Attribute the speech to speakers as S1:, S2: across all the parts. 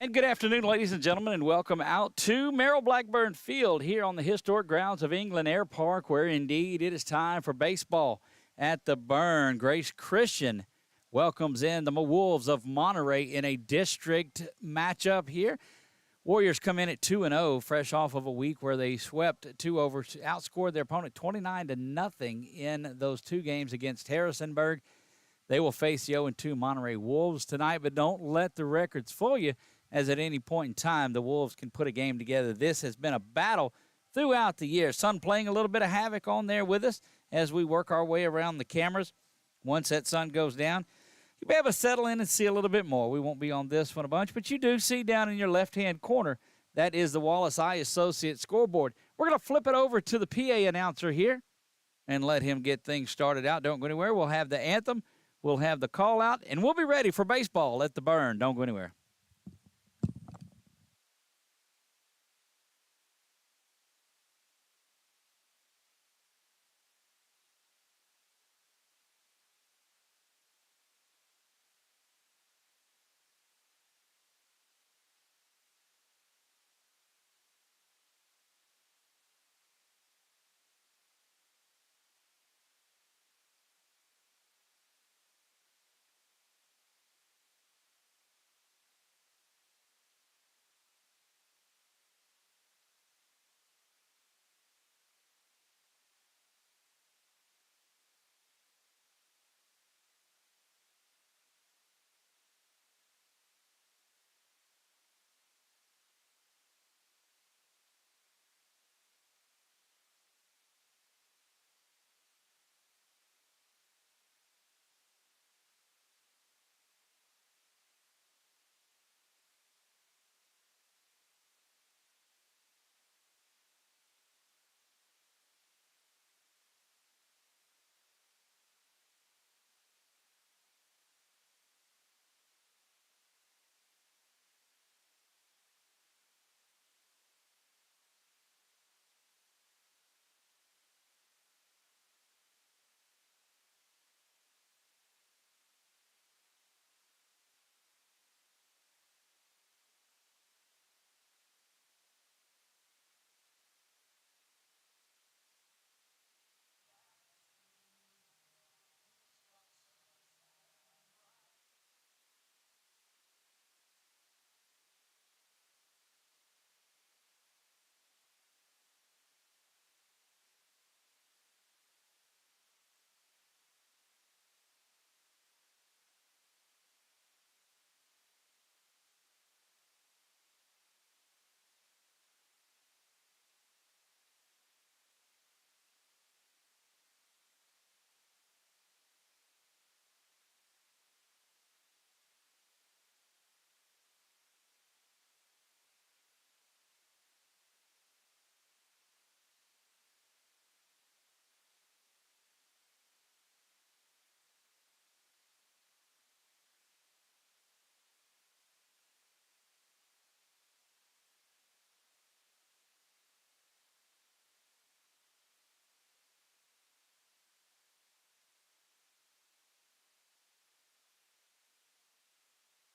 S1: And good afternoon, ladies and gentlemen, and welcome out to Merrill Blackburn Field here on the historic grounds of England Air Park, where indeed it is time for baseball at the Burn. Grace Christian welcomes in the Wolves of Monterey in a district matchup here. Warriors come in at 2-0, fresh off of a week where they swept two over, outscored their opponent 29-0 in those two games against Harrisonburg. They will face the 0-2 Monterey Wolves tonight, but don't let the records fool you, as at any point in time the Wolves can put a game together. This has been a battle throughout the year. Sun playing a little bit of havoc on there with us as we work our way around the cameras. Once that sun goes down, you'll be able to settle in and see a little bit more. We won't be on this one a bunch, but you do see down in your left-hand corner, that is the Wallace Eye Associates scoreboard. We're going to flip it over to the PA announcer here and let him get things started out. Don't go anywhere. We'll have the anthem, we'll have the call-out, and we'll be ready for baseball at the Burn. Don't go anywhere.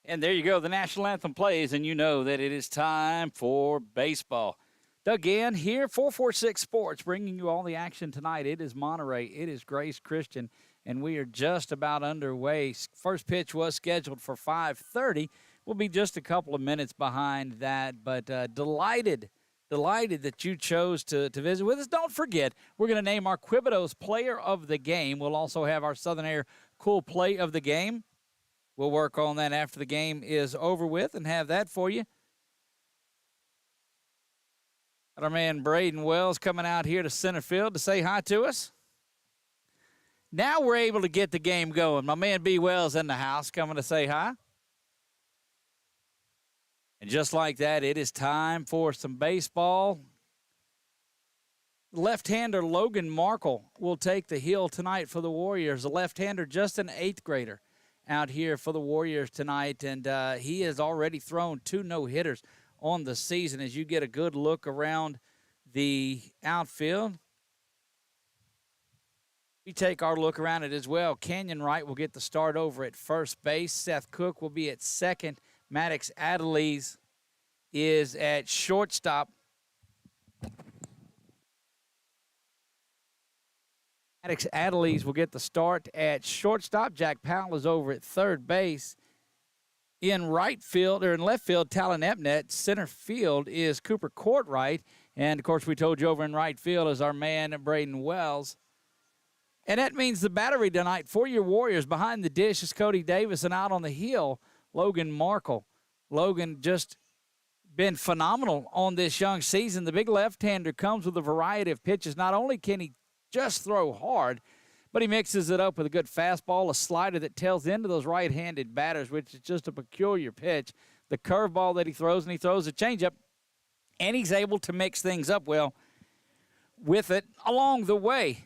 S1: And there you go. The national anthem plays, and you know that it is time for baseball. Doug Gann here, 446 Sports, bringing you all the action tonight. It is Monterey. It is Grace Christian, and we are just about underway. First pitch was scheduled for 5:30. We'll be just a couple of minutes behind that, but delighted that you chose to visit with us. Don't forget, we're going to name our Quibitos Player of the Game. We'll also have our Southern Air Cool Play of the Game. We'll work on that after the game is over with and have that for you. Our man Braden Wells coming out here to center field to say hi to us. Now we're able to get the game going. My man B. Wells in the house coming to say hi. And just like that, it is time for some baseball. Left-hander Logan Markle will take the hill tonight for the Warriors. The left-hander, just an 8th grader, out here for the Warriors tonight, and he has already thrown 2 no-hitters on the season. As you get a good look around the outfield, we take our look around it as well. Canyon Wright will get the start over at first base. Seth Cook will be at second Maddox Adelise is at shortstop. Maddox Adelise will get the start at shortstop. Jack Powell is over at third base. In right field, or in left field, Talon Epnet. Center field is Cooper Courtwright. And, of course, we told you over in right field is our man, Braden Wells. And that means the battery tonight for your Warriors. Behind the dish is Cody Davis, and out on the hill, Logan Markle. Logan just been phenomenal on this young season. The big left-hander comes with a variety of pitches. Not only can he just throw hard, but he mixes it up with a good fastball, a slider that tails into those right-handed batters, which is just a peculiar pitch. The curveball that he throws, and he throws a changeup, and he's able to mix things up well with it along the way.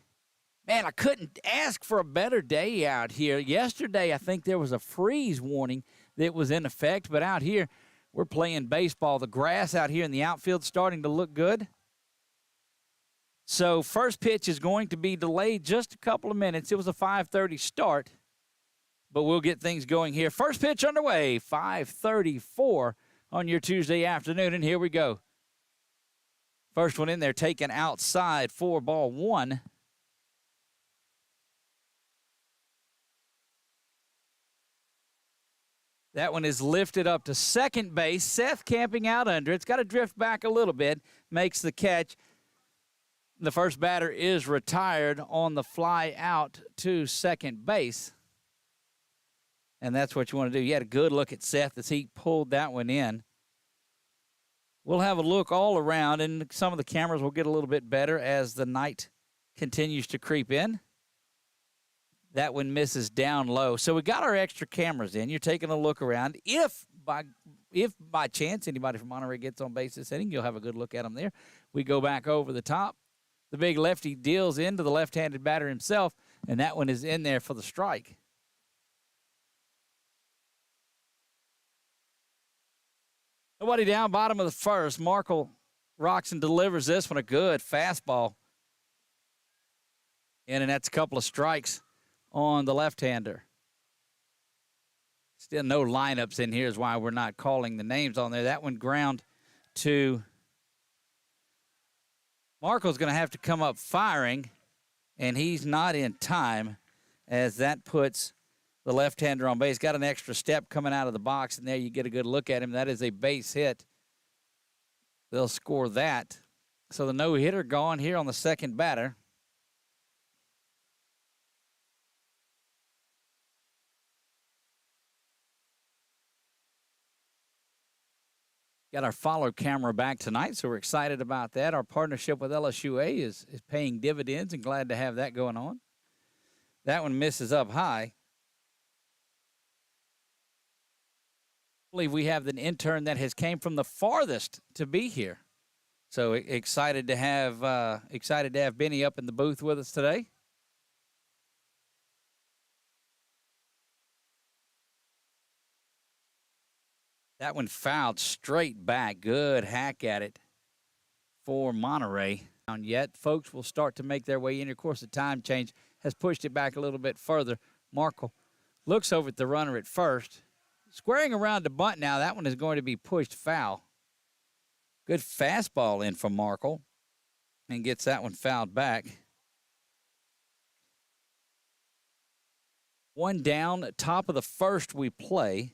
S1: Man, I couldn't ask for a better day out here. Yesterday, I think there was a freeze warning that was in effect, but out here, we're playing baseball. The grass out here in the outfield starting to look good. So first pitch is going to be delayed just a couple of minutes. It was a 5:30 start, but we'll get things going here. First pitch underway, 5:34 on your Tuesday afternoon, and here we go. First one in there taken outside for ball one. That one is lifted up to second base. Seth camping out under it. It's got to drift back a little bit, makes the catch. The first batter is retired on the fly out to second base. And that's what you want to do. You had a good look at Seth as he pulled that one in. We'll have a look all around, and some of the cameras will get a little bit better as the night continues to creep in. That one misses down low. So we got our extra cameras in. You're taking a look around. If by chance anybody from Monterey gets on base this inning, you'll have a good look at them there. We go back over the top. The big lefty deals into the left-handed batter himself, and that one is in there for the strike. Nobody down, bottom of the first. Markle rocks and delivers this one, a good fastball. And that's a couple of strikes on the left-hander. Still no lineups in here is why we're not calling the names on there. That one ground to Markle's going to have to come up firing, and he's not in time as that puts the left-hander on base. Got an extra step coming out of the box, and there you get a good look at him. That is a base hit. They'll score that. So the no-hitter gone here on the second batter. Got our follow camera back tonight, so we're excited about that. Our partnership with LSUA is paying dividends, and glad to have that going on. That one misses up high. I believe we have an intern that has came from the farthest to be here. So excited to have Benny up in the booth with us today. That one fouled straight back. Good hack at it for Monterey. Yet, folks will start to make their way in. Of course, the time change has pushed it back a little bit further. Markle looks over at the runner at first. Squaring around to bunt now. That one is going to be pushed foul. Good fastball in from Markle and gets that one fouled back. One down, top of the first we play.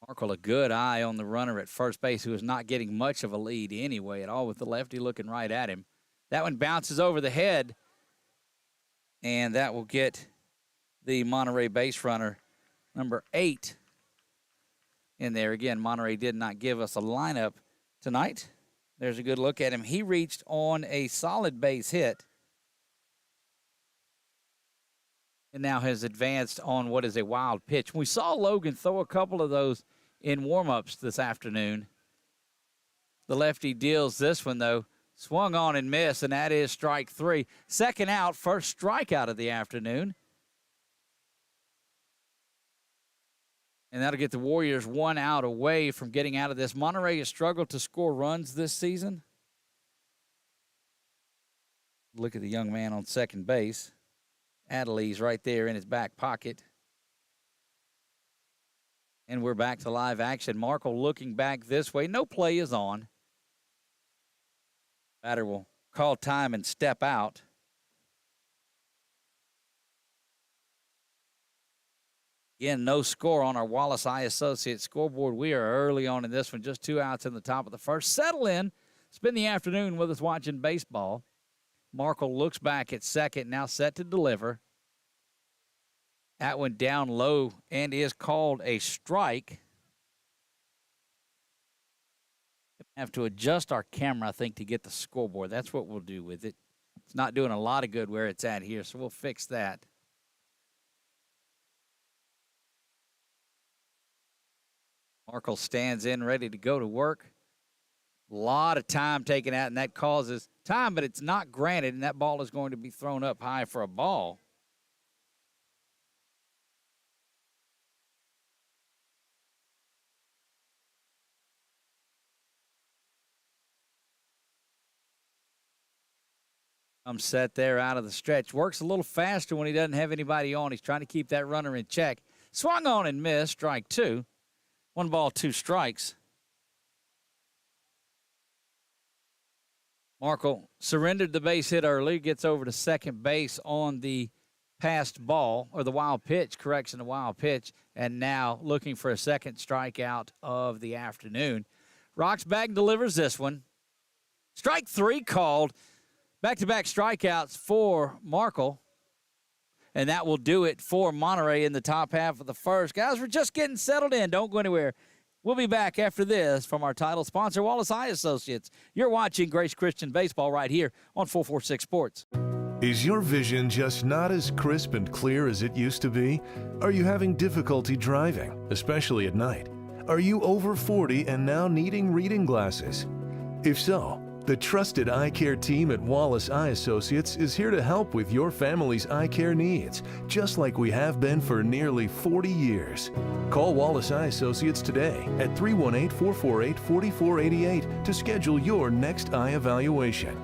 S1: Markle, a good eye on the runner at first base, who is not getting much of a lead anyway at all, with the lefty looking right at him. That one bounces over the head, and that will get the Monterey base runner, number 8, in there. Again, Monterey did not give us a lineup tonight. There's a good look at him. He reached on a solid base hit, and now has advanced on what is a wild pitch. We saw Logan throw a couple of those in warm-ups this afternoon. The lefty deals this one, though. Swung on and missed, and that is strike 3. Second out, first strikeout of the afternoon. And that'll get the Warriors 1 out away from getting out of this. Monterey has struggled to score runs this season. Look at the young man on second base. Adelies right there in his back pocket. And we're back to live action. Markle looking back this way. No play is on. Batter will call time and step out. Again, no score on our Wallace Eye Associates scoreboard. We are early on in this one, just 2 outs in the top of the first. Settle in. Spend the afternoon with us watching baseball. Markle looks back at second, now set to deliver. That one down low and is called a strike. Have to adjust our camera, I think, to get the scoreboard. That's what we'll do with it. It's not doing a lot of good where it's at here, so we'll fix that. Markle stands in, ready to go to work. A lot of time taken out, and that causes time, but it's not granted, and that ball is going to be thrown up high for a ball. I'm set there out of the stretch. Works a little faster when he doesn't have anybody on. He's trying to keep that runner in check. Swung on and missed, strike two. 1 ball, 2 strikes. Markle surrendered the base hit early, gets over to second base on the passed ball, or the wild pitch, correction, the wild pitch, and now looking for a second strikeout of the afternoon. Roxbagh delivers this one. Strike 3 called. Back-to-back strikeouts for Markle, and that will do it for Monterey in the top half of the first. Guys, we're just getting settled in. Don't go anywhere. We'll be back after this from our title sponsor, Wallace Eye Associates. You're watching Grace Christian Baseball right here on 446 Sports.
S2: Is your vision just not as crisp and clear as it used to be? Are you having difficulty driving, especially at night? Are you over 40 and now needing reading glasses? If so, the trusted eye care team at Wallace Eye Associates is here to help with your family's eye care needs, just like we have been for nearly 40 years. Call Wallace Eye Associates today at 318-448-4488 to schedule your next eye evaluation.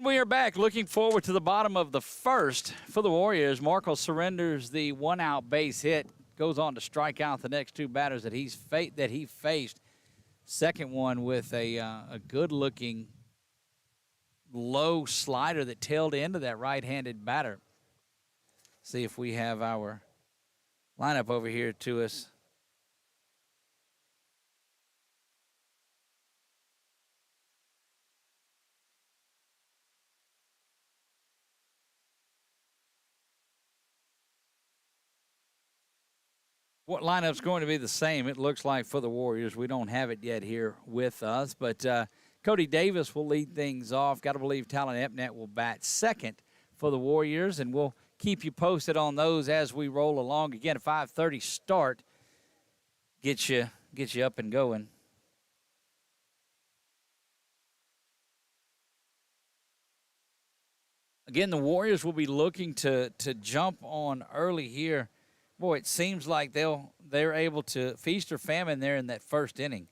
S1: We are back, looking forward to the bottom of the first for the Warriors. Markle surrenders the 1-out base hit, goes on to strike out the next 2 batters that he faced. Second one with a good-looking low slider that tailed into that right-handed batter. See if we have our lineup over here to us. What lineup's going to be the same, it looks like, for the Warriors. We don't have it yet here with us, but Cody Davis will lead things off. Got to believe Talon Epnet will bat second for the Warriors, and we'll keep you posted on those as we roll along. Again, a 5:30 start gets you up and going. Again, the Warriors will be looking to jump on early here. Boy, it seems like they're able to feast or famine there in that first inning.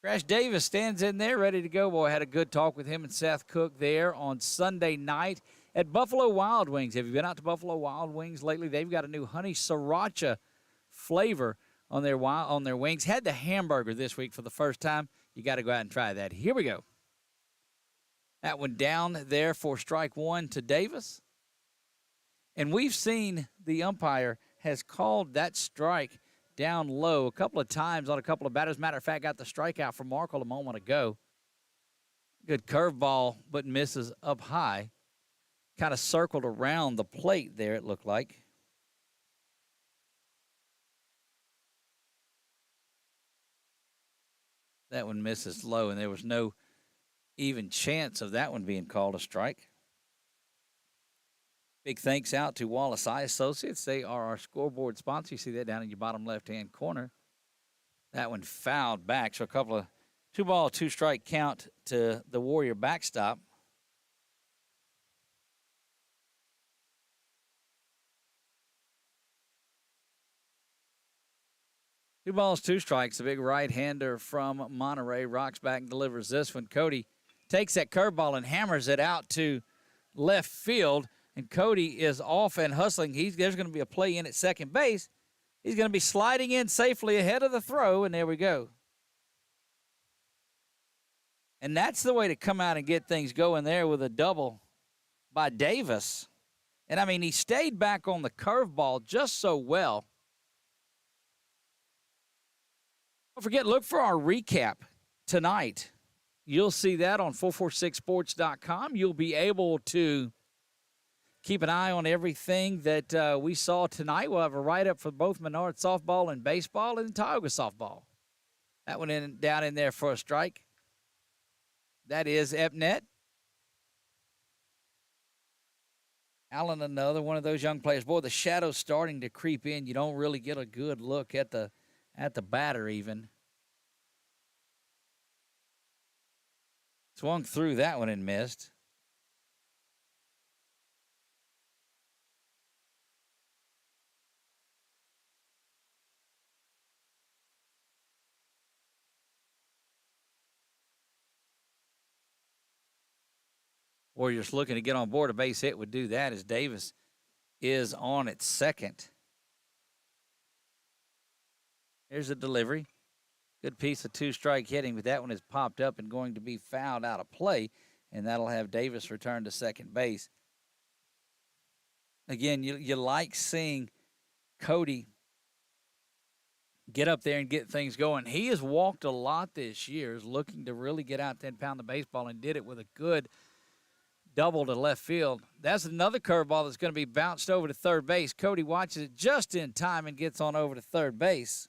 S1: Crash Davis stands in there ready to go. Boy, I had a good talk with him and Seth Cook there on Sunday night at Buffalo Wild Wings. Have you been out to Buffalo Wild Wings lately? They've got a new honey sriracha flavor on their wings. Had the hamburger this week for the first time. You got to go out and try that. Here we go. That one down there for strike 1 to Davis. And we've seen the umpire has called that strike down low a couple of times on a couple of batters. Matter of fact, got the strikeout from Markle a moment ago. Good curveball, but misses up high. kind of circled around the plate there, it looked like. That one misses low, and there was no even chance of that one being called a strike. Big thanks out to Wallace Eye Associates. They are our scoreboard sponsor. You see that down in your bottom left-hand corner. That one fouled back, so a couple of 2-ball, 2-strike count to the Warrior backstop. Two balls, 2 strikes. The big right-hander from Monterey rocks back and delivers this one. Cody takes that curveball and hammers it out to left field, and Cody is off and hustling. There's going to be a play in at second base. He's going to be sliding in safely ahead of the throw, and there we go. And that's the way to come out and get things going there with a double by Davis. And, I mean, he stayed back on the curveball just so well. Don't forget, look for our recap tonight. You'll see that on 446sports.com. You'll be able to keep an eye on everything that we saw tonight. We'll have a write-up for both Menard softball and baseball and Tioga softball. That one down in there for a strike. That is Epnet. Allen, another one of those young players. Boy, the shadow's starting to creep in. You don't really get a good look at the batter even. Swung through that one and missed. Warriors looking to get on board. A base hit would do that as Davis is on at second. Here's a delivery. Good piece of 2-strike hitting, but that one is popped up and going to be fouled out of play, and that'll have Davis return to second base. Again, you like seeing Cody get up there and get things going. He has walked a lot this year, is looking to really get out there and pound the baseball, and did it with a good double to left field. That's another curveball that's going to be bounced over to third base. Cody watches it just in time and gets on over to third base.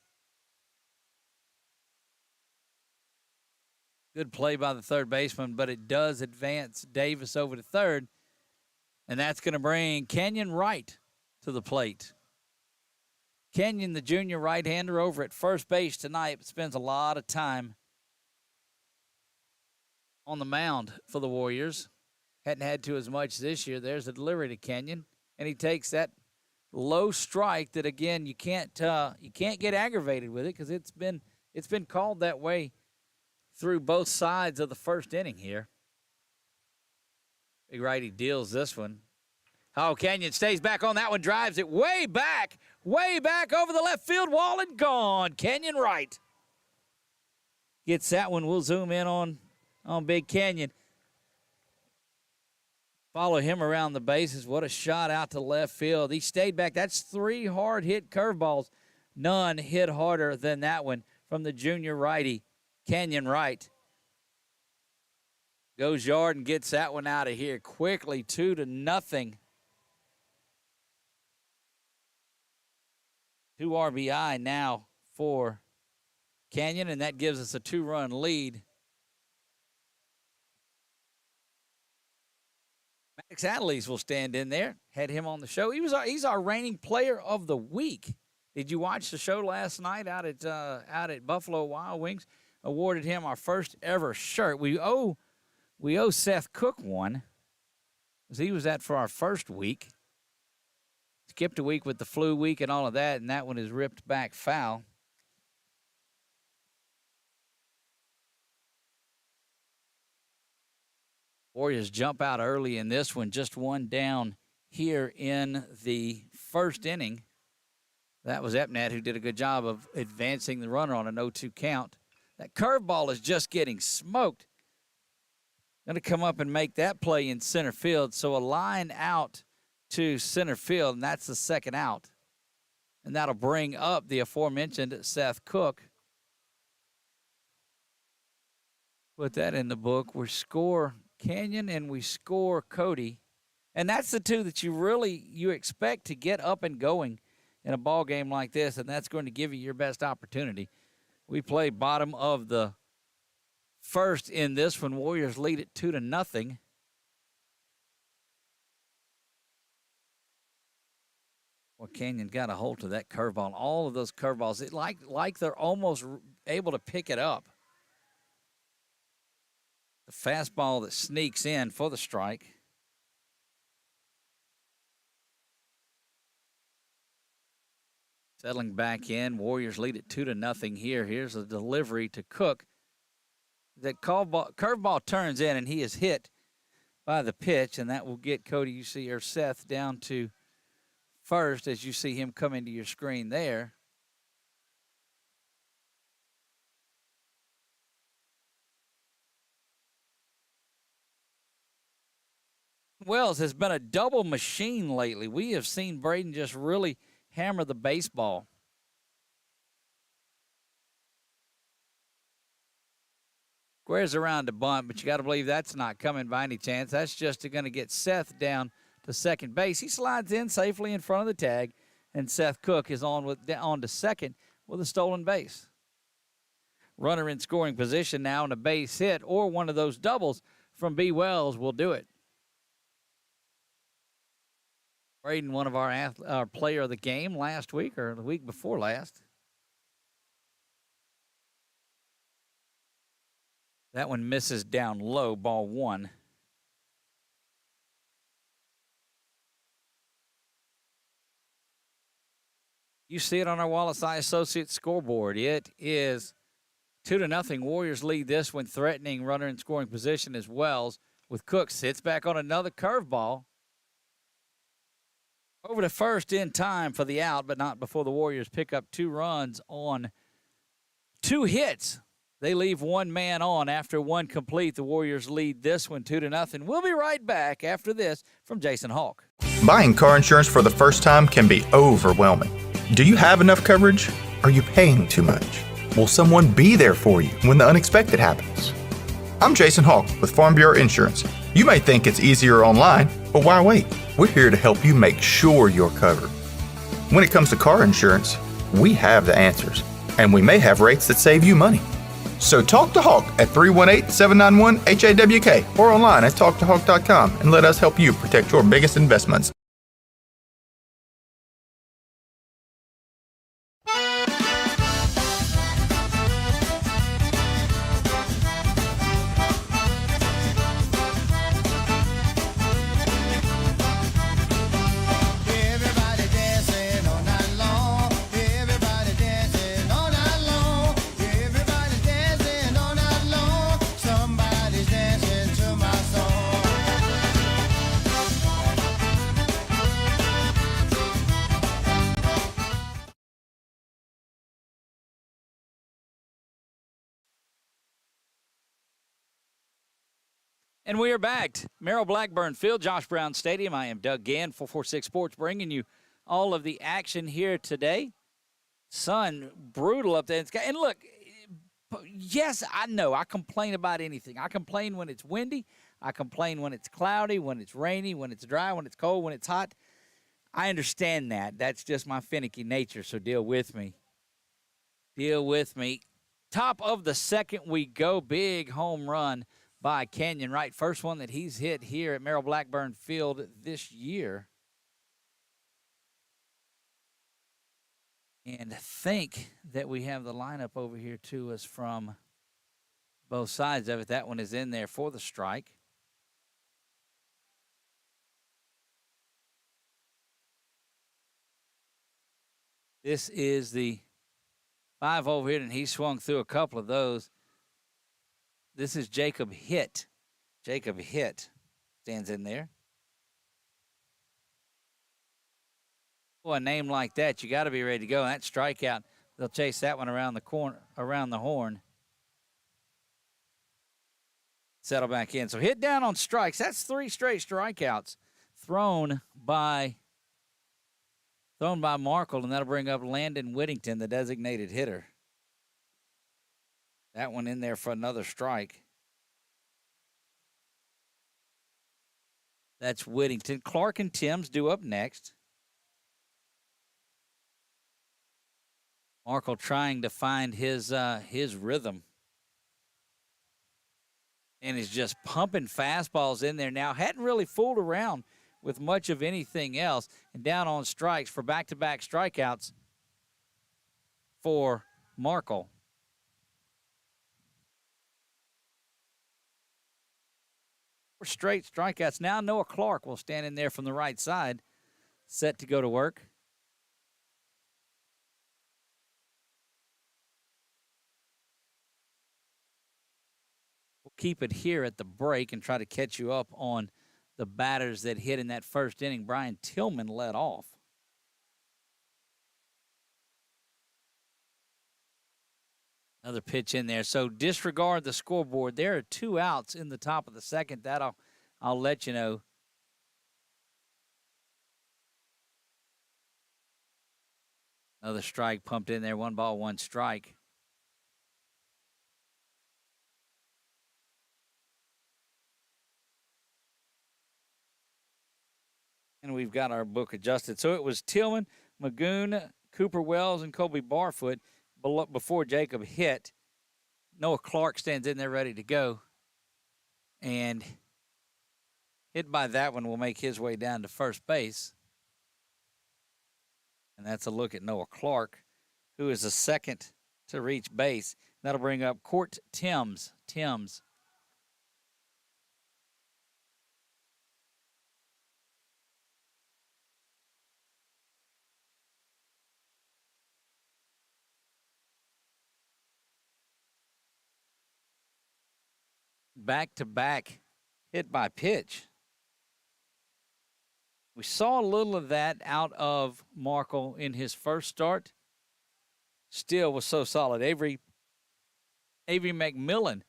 S1: Good play by the third baseman, but it does advance Davis over to third, and that's going to bring Kenyon Wright to the plate. Kenyon, the junior right-hander over at first base tonight, spends a lot of time on the mound for the Warriors. Hadn't had to as much this year. There's a delivery to Kenyon, and he takes that low strike that, again, you can't get aggravated with it because it's been called that way through both sides of the first inning here. Big righty deals this one. Oh, Kenyon stays back on that one, drives it way back over the left field wall and gone. Kenyon Wright gets that one. We'll zoom in on Big Kenyon. Follow him around the bases. What a shot out to left field. He stayed back. That's 3 hard-hit curveballs. None hit harder than that one from the junior righty, Kenyon Wright. Goes yard and gets that one out of here quickly, 2-0. 2 RBI now for Kenyon, and that gives us a 2-run lead. Maddox Adelise will stand in there. Had him on the show. He's our reigning player of the week. Did you watch the show last night out at Buffalo Wild Wings? Awarded him our first ever shirt. We owe Seth Cook one, because he was at for our first week. Skipped a week with the flu week and all of that, and that one is ripped back foul. Warriors jump out early in this one, just 1 down here in the first inning. That was Epnet, who did a good job of advancing the runner on an 0-2 count. That curveball is just getting smoked. Going to come up and make that play in center field. So a line out to center field, and that's the second out. And that'll bring up the aforementioned Seth Cook. Put that in the book. We score Kenyon and we score Cody. And that's the two that you expect to get up and going in a ball game like this, and that's going to give you your best opportunity. We play bottom of the first in this one. Warriors lead it 2-0. Well, Canyon got a hold of that curveball. All of those curveballs, like they're almost able to pick it up. The fastball that sneaks in for the strike. Settling back in, Warriors lead it 2-0 here. Here's a delivery to Cook. That curveball turns in, and he is hit by the pitch, and that will get Cody, or Seth, down to first as you see him come into your screen there. Wells has been a double machine lately. We have seen Braden just really hammer the baseball. Squares around to bunt, but you got to believe that's not coming by any chance. That's just going to get Seth down to second base. He slides in safely in front of the tag, and Seth Cook is on to second with a stolen base. Runner in scoring position now, and a base hit or one of those doubles from B. Wells will do it. Braden, one of our player of the game last week or the week before last. That one misses down low, ball one. You see it on our Wallace Eye Associates scoreboard. It is 2-0. Warriors lead this one, threatening runner in scoring position as Wells. With Cook, sits back on another curveball. Over to first in time for the out, but not before the Warriors pick up 2 runs on 2 hits. They leave one man on after one complete. The Warriors lead this one 2-0. We'll be right back after this from Jason Hawk.
S3: Buying car insurance for the first time can be overwhelming. Do you have enough coverage? Are you paying too much? Will someone be there for you when the unexpected happens? I'm Jason Hawk with Farm Bureau Insurance. You may think it's easier online, but why wait? We're here to help you make sure you're covered. When it comes to car insurance, we have the answers, and we may have rates that save you money. So talk to Hawk at 318-791-HAWK or online at talktohawk.com and let us help you protect your biggest investments.
S1: And we are back. Merrill Blackburn Field, Josh Brown Stadium. I am Doug Gann, 446 Sports, bringing you all of the action here today. Sun, brutal up there. And look, yes, I know. I complain about anything. I complain when it's windy. I complain when it's cloudy, when it's rainy, when it's dry, when it's cold, when it's hot. I understand that. That's just my finicky nature, so deal with me. Deal with me. Top of the second we go. Big home run by Canyon Wright. First one that he's hit here at Merrill Blackburn Field this year. And think that we have the lineup over here to us from both sides of it. That one is in there for the strike. This is the 5 over here, and he swung through a couple of those. This is Jacob Hitt. Jacob Hitt stands in there. Boy, a name like that, you got to be ready to go. That strikeout, they'll chase that one around the corner, around the horn. Settle back in. So hit down on strikes. That's 3 straight strikeouts thrown by Markle, and that'll bring up Landon Whittington, the designated hitter. That one in there for another strike. That's Whittington. Clark and Timms due up next. Markle trying to find his rhythm. And is just pumping fastballs in there now. Hadn't really fooled around with much of anything else. And down on strikes for back-to-back strikeouts for Markle. Four straight strikeouts. Now Noah Clark will stand in there from the right side, set to go to work. We'll keep it here at the break and try to catch you up on the batters that hit in that first inning. Brian Tillman led off. Another pitch in there. So disregard the scoreboard. There are 2 outs in the top of the second. I'll let you know. Another strike pumped in there. 1 ball, 1 strike. And we've got our book adjusted. So it was Tillman, Magoon, Cooper Wells, and Colby Barfoot before Jacob hit. Noah Clark stands in there ready to go. And hit by that one will make his way down to first base. And that's a look at Noah Clark, who is the second to reach base. That'll bring up Court Timms. Back-to-back hit by pitch. We saw a little of that out of Markle in his first start. Still was so solid. Avery McMillan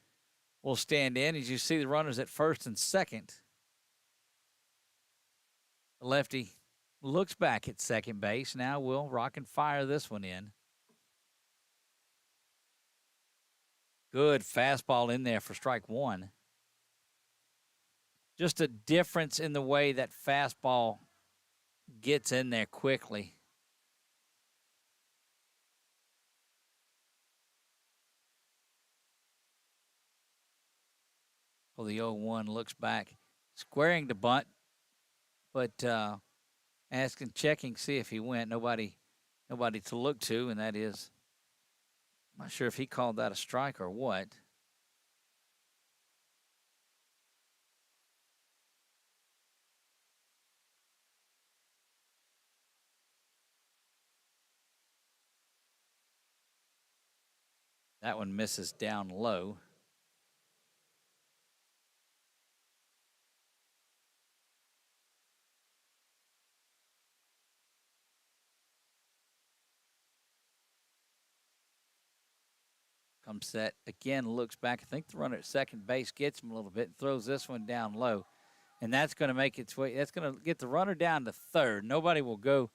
S1: will stand in as you see the runners at first and second. The lefty looks back at second base. Now we'll rock and fire this one in. Good fastball in there for strike 1. Just a difference in the way that fastball gets in there quickly. Well, the 0-1 looks back, squaring to bunt, but checking, see if he went. Nobody to look to, and that is, I'm not sure if he called that a strike or what. That one misses down low. Comes set again, looks back. I think the runner at second base gets him a little bit and throws this one down low. And that's going to make its way. That's going to get the runner down to third. Nobody will go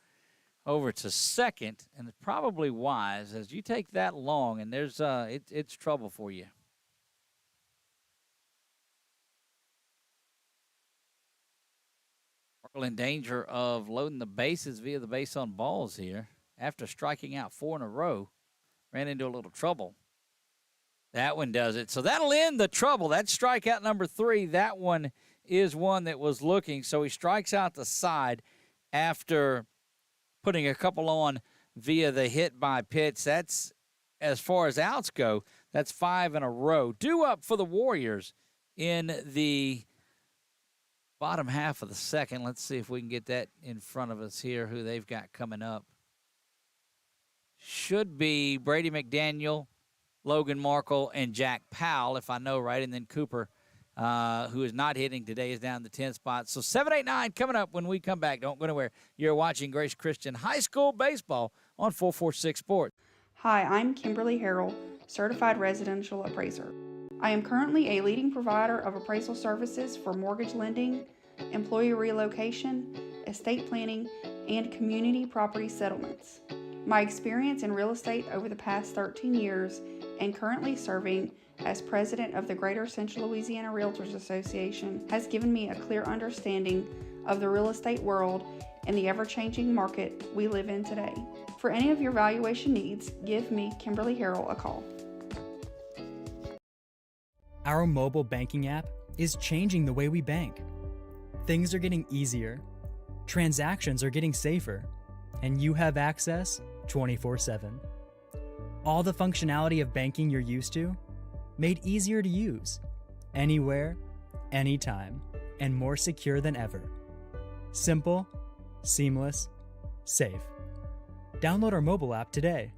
S1: over to second, and it's probably wise as you take that long, and there's it's trouble for you. Markle in danger of loading the bases via the base on balls here after striking out 4 in a row. Ran into a little trouble. That one does it. So that'll end the trouble. That's strikeout number 3. That one is one that was looking. So he strikes out the side after putting a couple on via the hit by pitch. That's, as far as outs go, that's 5 in a row. Due up for the Warriors in the bottom half of the second. Let's see if we can get that in front of us here, who they've got coming up. Should be Brady McDaniel, Logan Markle, and Jack Powell, if I know right. And then Cooper, who is not hitting today, is down in the 10th spot. So 7, 8, 9 coming up when we come back. Don't go anywhere. You're watching Grace Christian High School Baseball on 446 Sports.
S4: Hi, I'm Kimberly Harrell, Certified Residential Appraiser. I am currently a leading provider of appraisal services for mortgage lending, employee relocation, estate planning, and community property settlements. My experience in real estate over the past 13 years and currently serving as president of the Greater Central Louisiana Realtors Association, has given me a clear understanding of the real estate world and the ever-changing market we live in today. For any of your valuation needs, give me, Kimberly Harrell, a call.
S5: Our mobile banking app is changing the way we bank. Things are getting easier, transactions are getting safer, and you have access 24/7. All the functionality of banking you're used to, made easier to use, anywhere, anytime, and more secure than ever. Simple, seamless, safe. Download our mobile app today.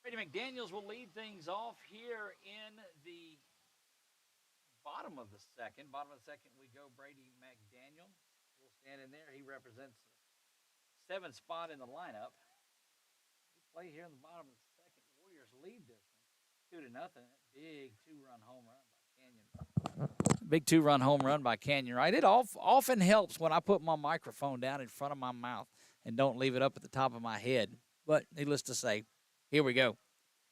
S1: Brady McDaniels will lead things off here in the bottom of the second. We go Brady McDaniel. Will stand in there. He represents the 7th spot in the lineup. We play here in the bottom of the second. Warriors lead this one 2-0. Big two-run home run by Canyon. Big two-run home run by Canyon, right? It often helps when I put my microphone down in front of my mouth and don't leave it up at the top of my head. But needless to say, here we go.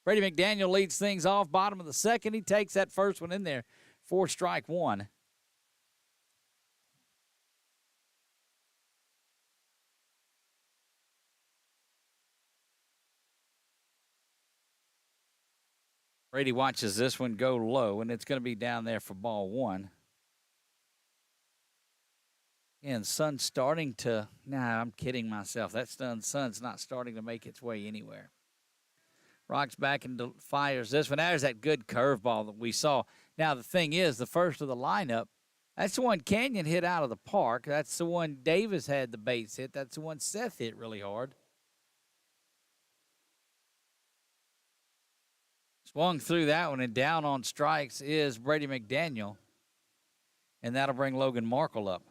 S1: Brady McDaniel leads things off, bottom of the second. He takes that first one in there for strike one. Brady watches this one go low, and it's going to be down there for ball one. And sun's starting to, I'm kidding myself. That sun's not starting to make its way anywhere. Rocks back and fires this one. There's that good curveball that we saw. Now, the thing is, the first of the lineup, that's the one Canyon hit out of the park. That's the one Davis had the base hit. That's the one Seth hit really hard. Swung through that one, and down on strikes is Brady McDaniel. And that'll bring Logan Markle up.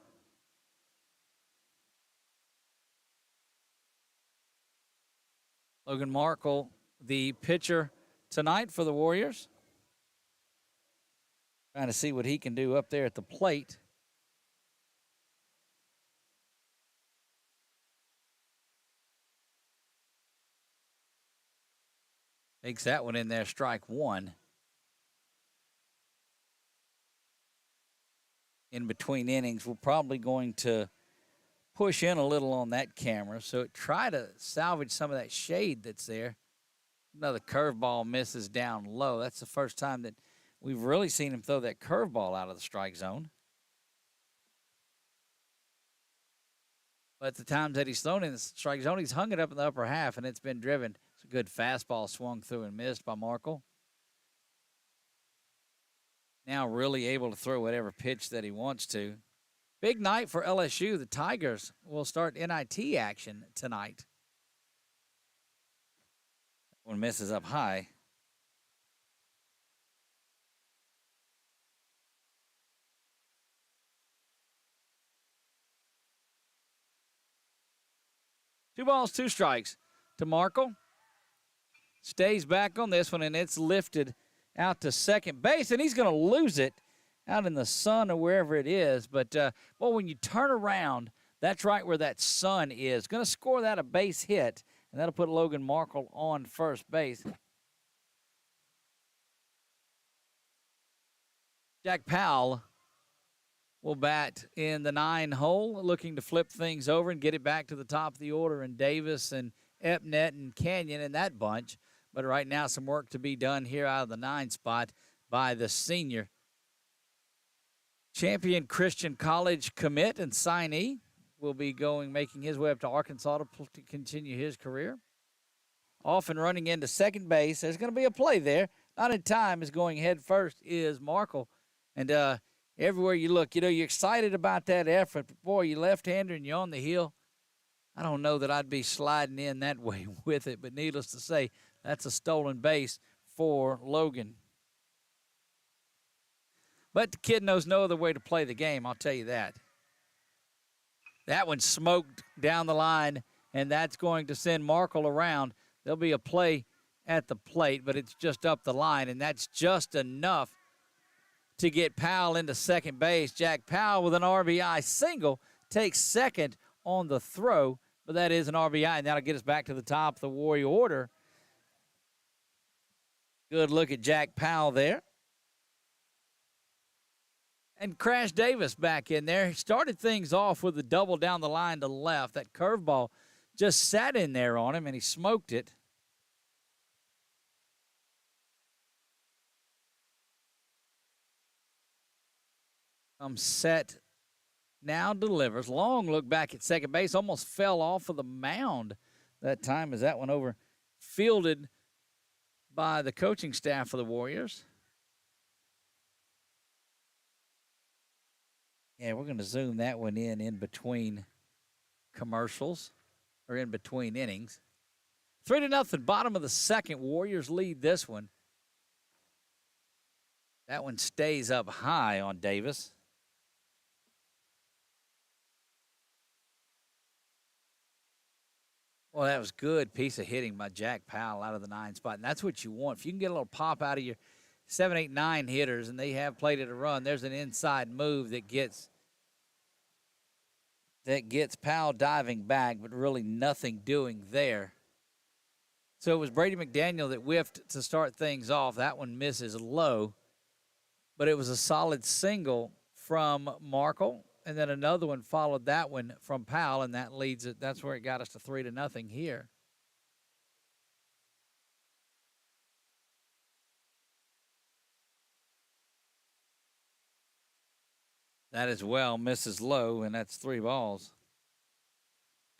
S1: Logan Markle, the pitcher tonight for the Warriors. Trying to see what he can do up there at the plate. Takes that one in there, strike one. In between innings, we're probably going to push in a little on that camera, so try to salvage some of that shade that's there. Another curveball misses down low. That's the first time that we've really seen him throw that curveball out of the strike zone. But the times that he's thrown in the strike zone, he's hung it up in the upper half, and it's been driven. It's a good fastball swung through and missed by Markle. Now really able to throw whatever pitch that he wants to. Big night for LSU. The Tigers will start NIT action tonight. One misses up high. Two balls, two strikes to Markle. Stays back on this one, and it's lifted out to second base, and he's going to lose it out in the sun or wherever it is. But, well, when you turn around, that's right where that sun is. Going to score that a base hit, and that'll put Logan Markle on first base. Jack Powell will bat in the 9 hole, looking to flip things over and get it back to the top of the order, and Davis and Epnet and Canyon in that bunch. But right now, some work to be done here out of the 9 spot by the senior. Champion Christian College commit and signee will be making his way up to Arkansas to continue his career. Off and running into second base. There's going to be a play there. Not in time, is going head first is Markle. And everywhere you look, you're excited about that effort. But boy, you're left-hander and you're on the hill. I don't know that I'd be sliding in that way with it, but needless to say, that's a stolen base for Logan. But the kid knows no other way to play the game, I'll tell you that. That one smoked down the line, and that's going to send Markle around. There'll be a play at the plate, but it's just up the line, and that's just enough to get Powell into second base. Jack Powell with an RBI single takes second on the throw. but that is an RBI, and that'll get us back to the top of the Warrior order. Good look at Jack Powell there. And Crash Davis back in there. He started things off with a double down the line to left. That curveball just sat in there on him, and he smoked it. Set now delivers. Long look back at second base. Almost fell off of the mound that time as that one over fielded by the coaching staff of the Warriors. Yeah, we're going to zoom that one in between commercials or in between innings. 3-0, bottom of the second. Warriors lead this one. That one stays up high on Davis. Well, that was good piece of hitting by Jack Powell out of the 9 spot. And that's what you want. If you can get a little pop out of your 7, 8, 9 hitters, and they have played it a run, there's an inside move that gets Powell diving back, but really nothing doing there. So it was Brady McDaniel that whiffed to start things off. That one misses low, but it was a solid single from Markle, and then another one followed that one from Powell, and that leads it. That's where it got us to 3-0 here. That as well misses low, and that's 3 balls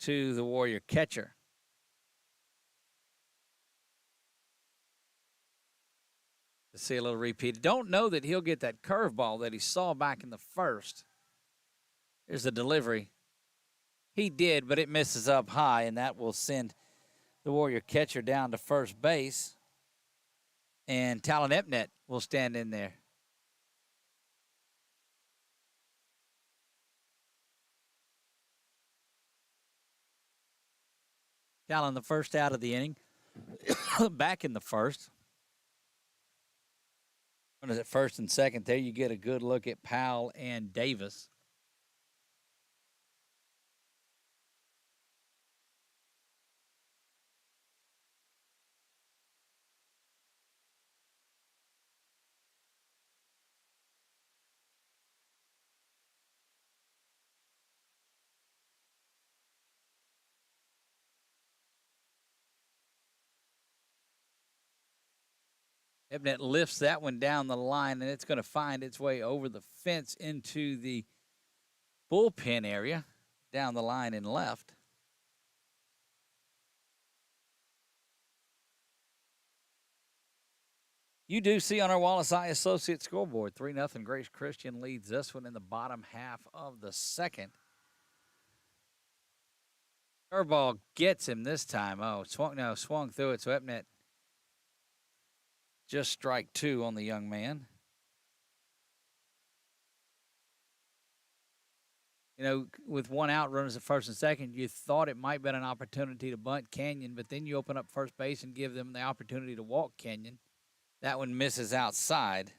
S1: to the Warrior catcher. To see a little repeat. Don't know that he'll get that curveball that he saw back in the first. Here's the delivery. He did, but it misses up high, and that will send the Warrior catcher down to first base. And Talon Epnet will stand in there. Talon, the first out of the inning, back in the first. When is it first and second? There you get a good look at Powell and Davis. Ebnet lifts that one down the line, and it's going to find its way over the fence into the bullpen area down the line and left. You do see on our Wallace Eye Associates scoreboard, 3-0. Grace Christian leads this one in the bottom half of the second. Curveball gets him this time. Oh, swung through it, so Ebnet just strike 2 on the young man. You know, with 1 out, runners at first and second, you thought it might have been an opportunity to bunt Canyon, but then you open up first base and give them the opportunity to walk Canyon. That one misses outside.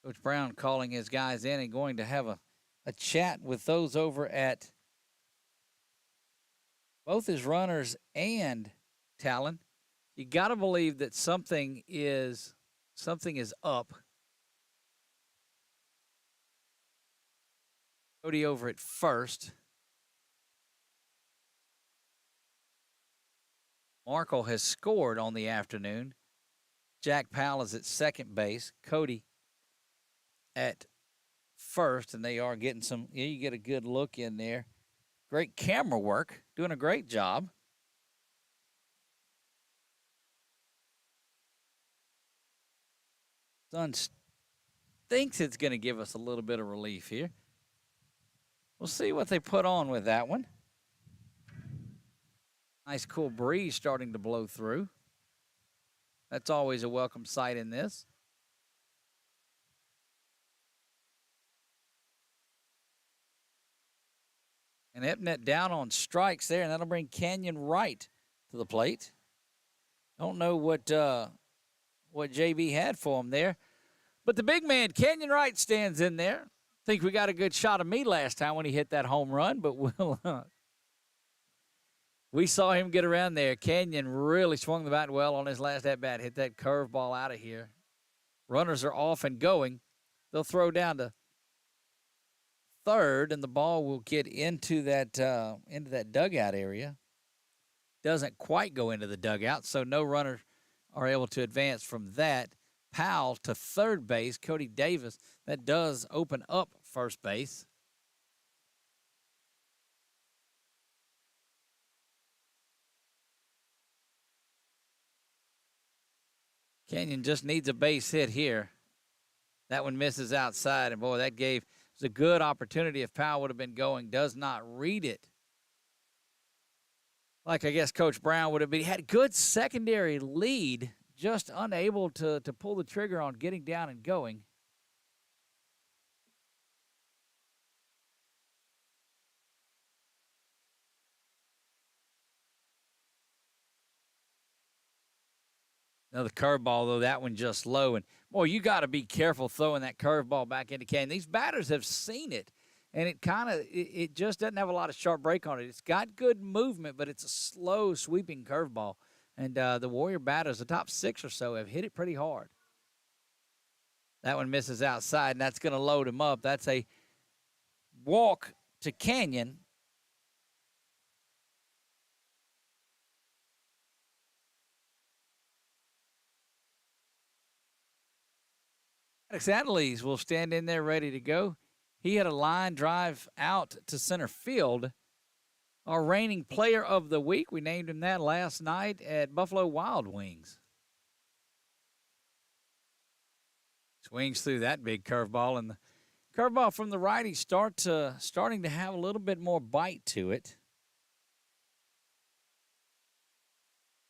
S1: Coach Brown calling his guys in and going to have a chat with those over at both his runners and Talon. You got to believe that something is up. Cody over at first. Markle has scored on the afternoon. Jack Powell is at second base. Cody at first, and they are getting some, you get a good look in there. Great camera work, doing a great job. Sun thinks it's going to give us a little bit of relief here. We'll see what they put on with that one. Nice cool breeze starting to blow through. That's always a welcome sight in this. And Epnet down on strikes there, and that'll bring Canyon right to the plate. Don't know what JB had for him there. But the big man, Kenyon Wright, stands in there. Think we got a good shot of me last time when he hit that home run, but we saw him get around there. Kenyon really swung the bat well on his last at-bat, hit that curveball out of here. Runners are off and going. They'll throw down to third, and the ball will get into that dugout area. Doesn't quite go into the dugout, so no runners are able to advance from that. Powell to third base, Cody Davis. That does open up first base. Kenyon just needs a base hit here. That one misses outside, and boy, that gave us a good opportunity if Powell would have been going. Does not read it. Like I guess Coach Brown would have been. He had good secondary lead, just unable to pull the trigger on getting down and going. Another curveball, though, that one just low. And, boy, you got to be careful throwing that curveball back into Kenyon. These batters have seen it, and it just doesn't have a lot of sharp break on it. It's got good movement, but it's a slow, sweeping curveball. And the Warrior batters, the top 6 or so, have hit it pretty hard. That one misses outside, and that's going to load him up. That's a walk to Kenyon. Alex Adelise will stand in there ready to go. He had a line drive out to center field. Our reigning player of the week, we named him that last night at Buffalo Wild Wings. Swings through that big curveball, and the curveball from the righty starting to have a little bit more bite to it.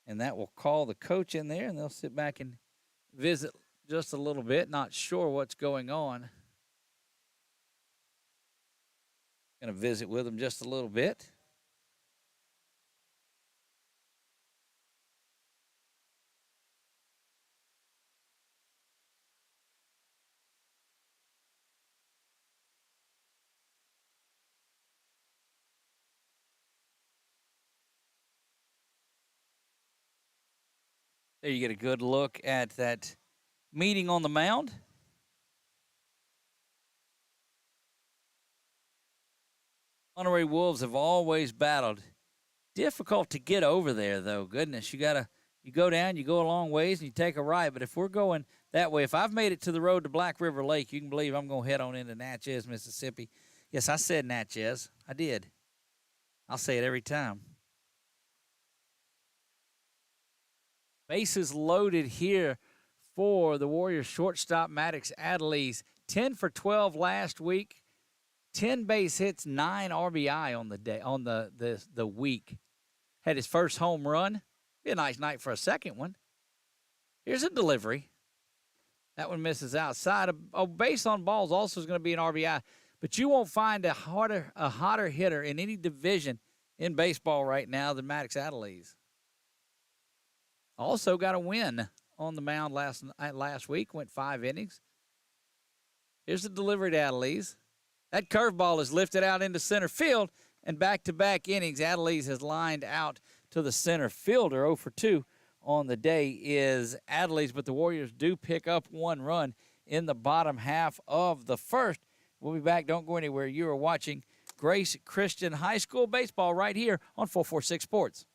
S1: And that will call the coach in there, and they'll sit back and visit just a little bit. Not sure what's going on. Going to visit with him just a little bit. There you get a good look at that meeting on the mound. Monterey Wolves have always battled. Difficult to get over there, though. Goodness, you go down, you go a long ways, and you take a right. But if we're going that way, if I've made it to the road to Black River Lake, you can believe I'm going to head on into Natchez, Mississippi. Yes, I said Natchez. I did. I'll say it every time. Bases loaded here for the Warriors shortstop Maddox Adelise. 10 for 12 last week. 10 base hits, 9 RBI on the day, on the week. Had his first home run. Be a nice night for a second one. Here's a delivery. That one misses outside. A base on balls also is going to be an RBI. But you won't find a hotter hitter in any division in baseball right now than Maddox Adelise. Also got a win on the mound last week. Went 5 innings. Here's the delivery to Adelise. That curveball is lifted out into center field, and back-to-back innings, Adelise has lined out to the center fielder. 0 for 2 on the day is Adelise, but the Warriors do pick up 1 run in the bottom half of the first. We'll be back. Don't go anywhere. You are watching Grace Christian High School baseball right here on 446 Sports.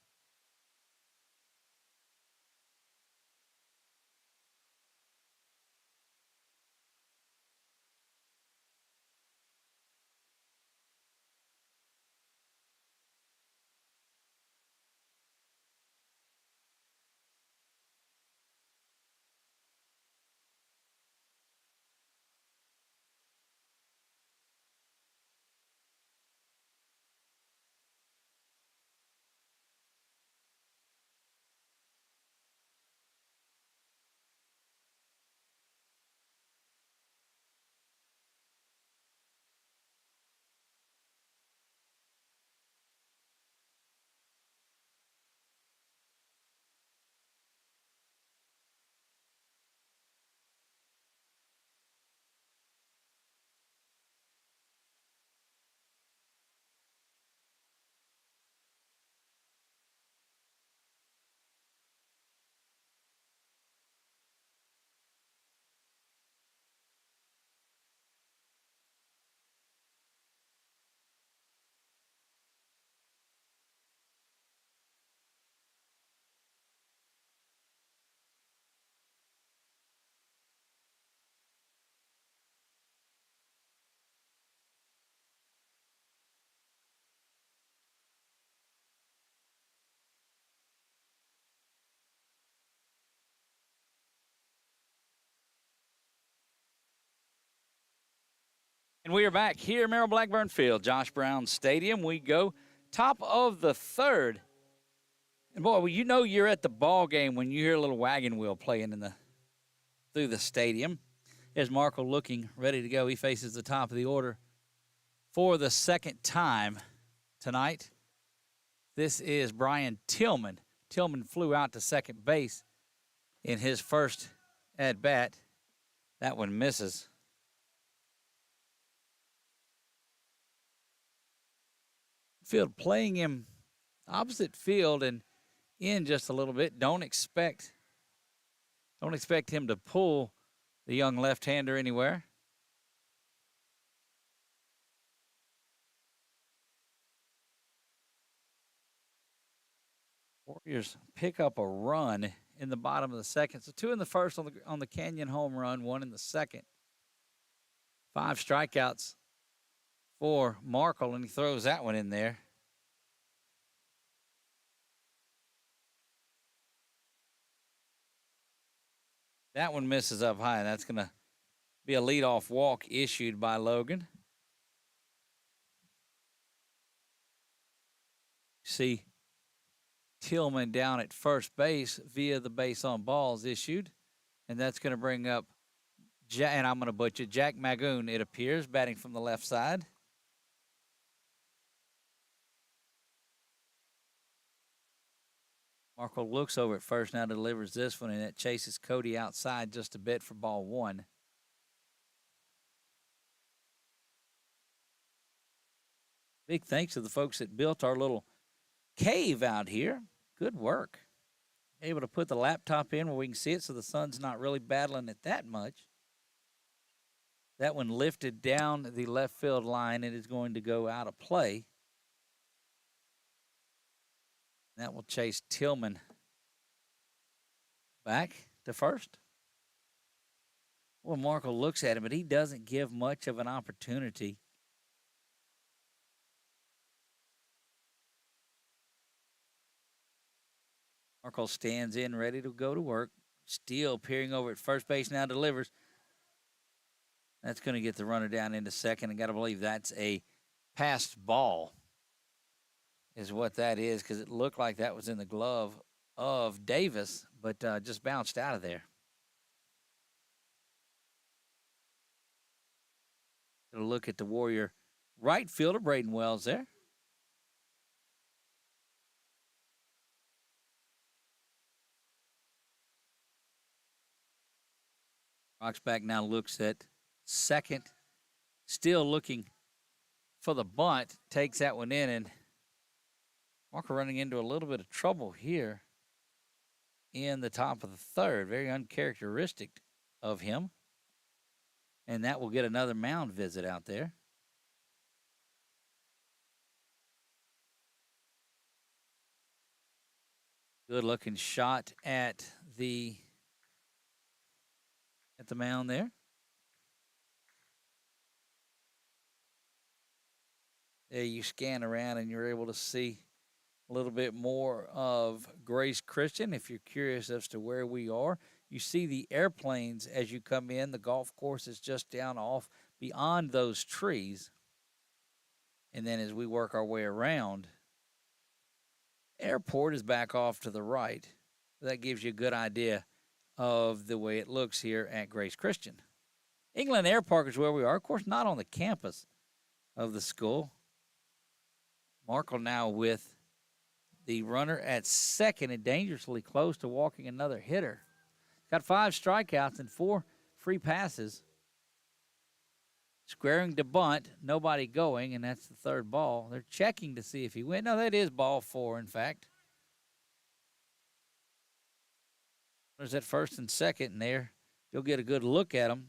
S1: And we are back here at Merrill Blackburn Field, Josh Brown Stadium. We go top of the third. And, boy, well, you know you're at the ball game when you hear a little wagon wheel playing through the stadium. Here's Markle looking ready to go. He faces the top of the order for the second time tonight. This is Brian Tillman. Tillman flew out to second base in his first at-bat. That one misses. Field playing him opposite field and in just a little bit. Don't expect him to pull the young left-hander anywhere. Warriors pick up a run in the bottom of the second. So 2 in the first on the Canyon home run, 1 in the second. 5 strikeouts for Markle, and he throws that one in there. That one misses up high. That's going to be a leadoff walk issued by Logan. See Tillman down at first base via the base on balls issued. And that's going to bring up, and I'm going to butcher, Jack Magoon, it appears, batting from the left side. Markle looks over at first, now delivers this one, and it chases Cody outside just a bit for ball 1. Big thanks to the folks that built our little cave out here. Good work. Able to put the laptop in where we can see it so the sun's not really battling it that much. That one lifted down the left field line and is going to go out of play. That will chase Tillman back to first. Well, Markle looks at him, but he doesn't give much of an opportunity. Markle stands in, ready to go to work. Steele peering over at first base, now delivers. That's going to get the runner down into second. I got to believe that's a passed ball is what that is, because it looked like that was in the glove of Davis, but just bounced out of there. Gonna look at the Warrior right fielder, Braden Wells there. Roxback now looks at second, still looking for the bunt, takes that one in, and Markle running into a little bit of trouble here in the top of the third. Very uncharacteristic of him. And that will get another mound visit out there. Good looking shot at the mound there. There you scan around and you're able to see a little bit more of Grace Christian. If you're curious as to where we are, you see the airplanes as you come in. The golf course is just down off beyond those trees. And then as we work our way around, airport is back off to the right. That gives you a good idea of the way it looks here at Grace Christian. England Air Park is where we are. Of course, not on the campus of the school. Markle now with the runner at second and dangerously close to walking another hitter. Got 5 strikeouts and 4 free passes. Squaring to bunt, nobody going, and that's the third ball. They're checking to see if he went. No, that is ball 4, in fact. There's that first and second in there. You'll get a good look at him.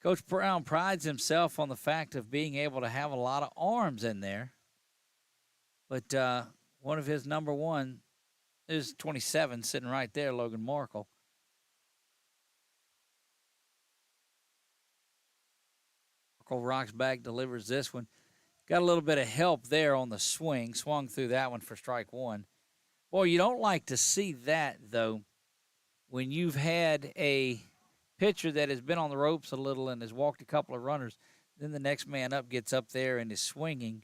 S1: Coach Brown prides himself on the fact of being able to have a lot of arms in there. But one of his number one is 27 sitting right there, Logan Markle. Markle rocks back, delivers this one. Got a little bit of help there on the swing. Swung through that one for strike 1. Boy, you don't like to see that, though, when you've had a pitcher that has been on the ropes a little and has walked a couple of runners. Then the next man up gets up there and is swinging.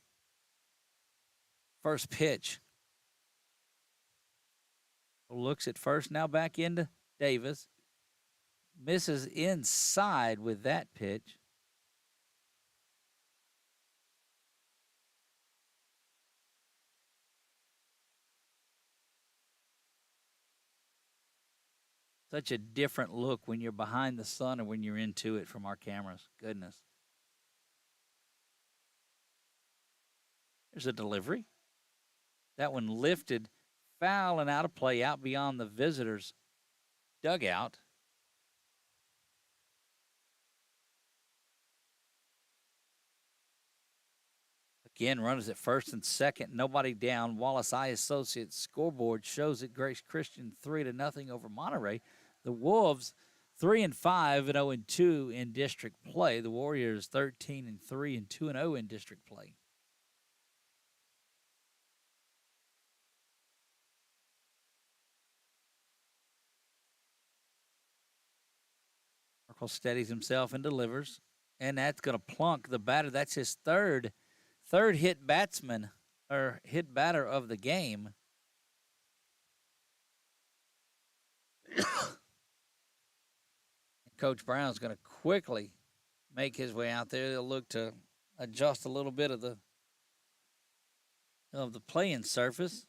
S1: First pitch. Looks at first, now back into Davis. Misses inside with that pitch. Such a different look when you're behind the sun or when you're into it from our cameras. Goodness. There's a delivery. That one lifted, foul and out of play, out beyond the visitors' dugout. Again, runners at first and second, nobody down. Wallace Eye Associates scoreboard shows it Grace Christian 3-0 over Monterey. The Wolves 3-5 and 0-2 in district play. The Warriors 13-3 and 2-0 in district play. Markle steadies himself and delivers, and that's going to plunk the batter. That's his third hit batsman or hit batter of the game. Coach Brown's going to quickly make his way out there. They'll look to adjust a little bit of the playing surface.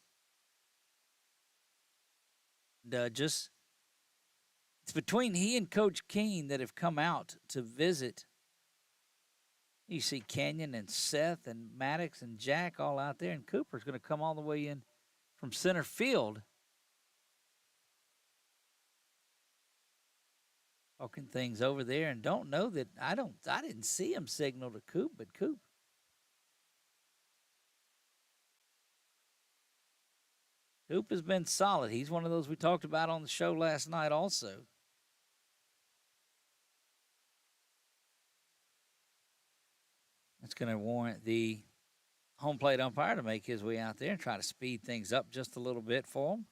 S1: And it's between he and Coach Keene that have come out to visit. You see Canyon and Seth and Maddox and Jack all out there, and Cooper's going to come all the way in from center field. Talking things over there, and don't know that I didn't see him signal to Coop, but Coop. Coop has been solid. He's one of those we talked about on the show last night also. That's going to warrant the home plate umpire to make his way out there and try to speed things up just a little bit for him.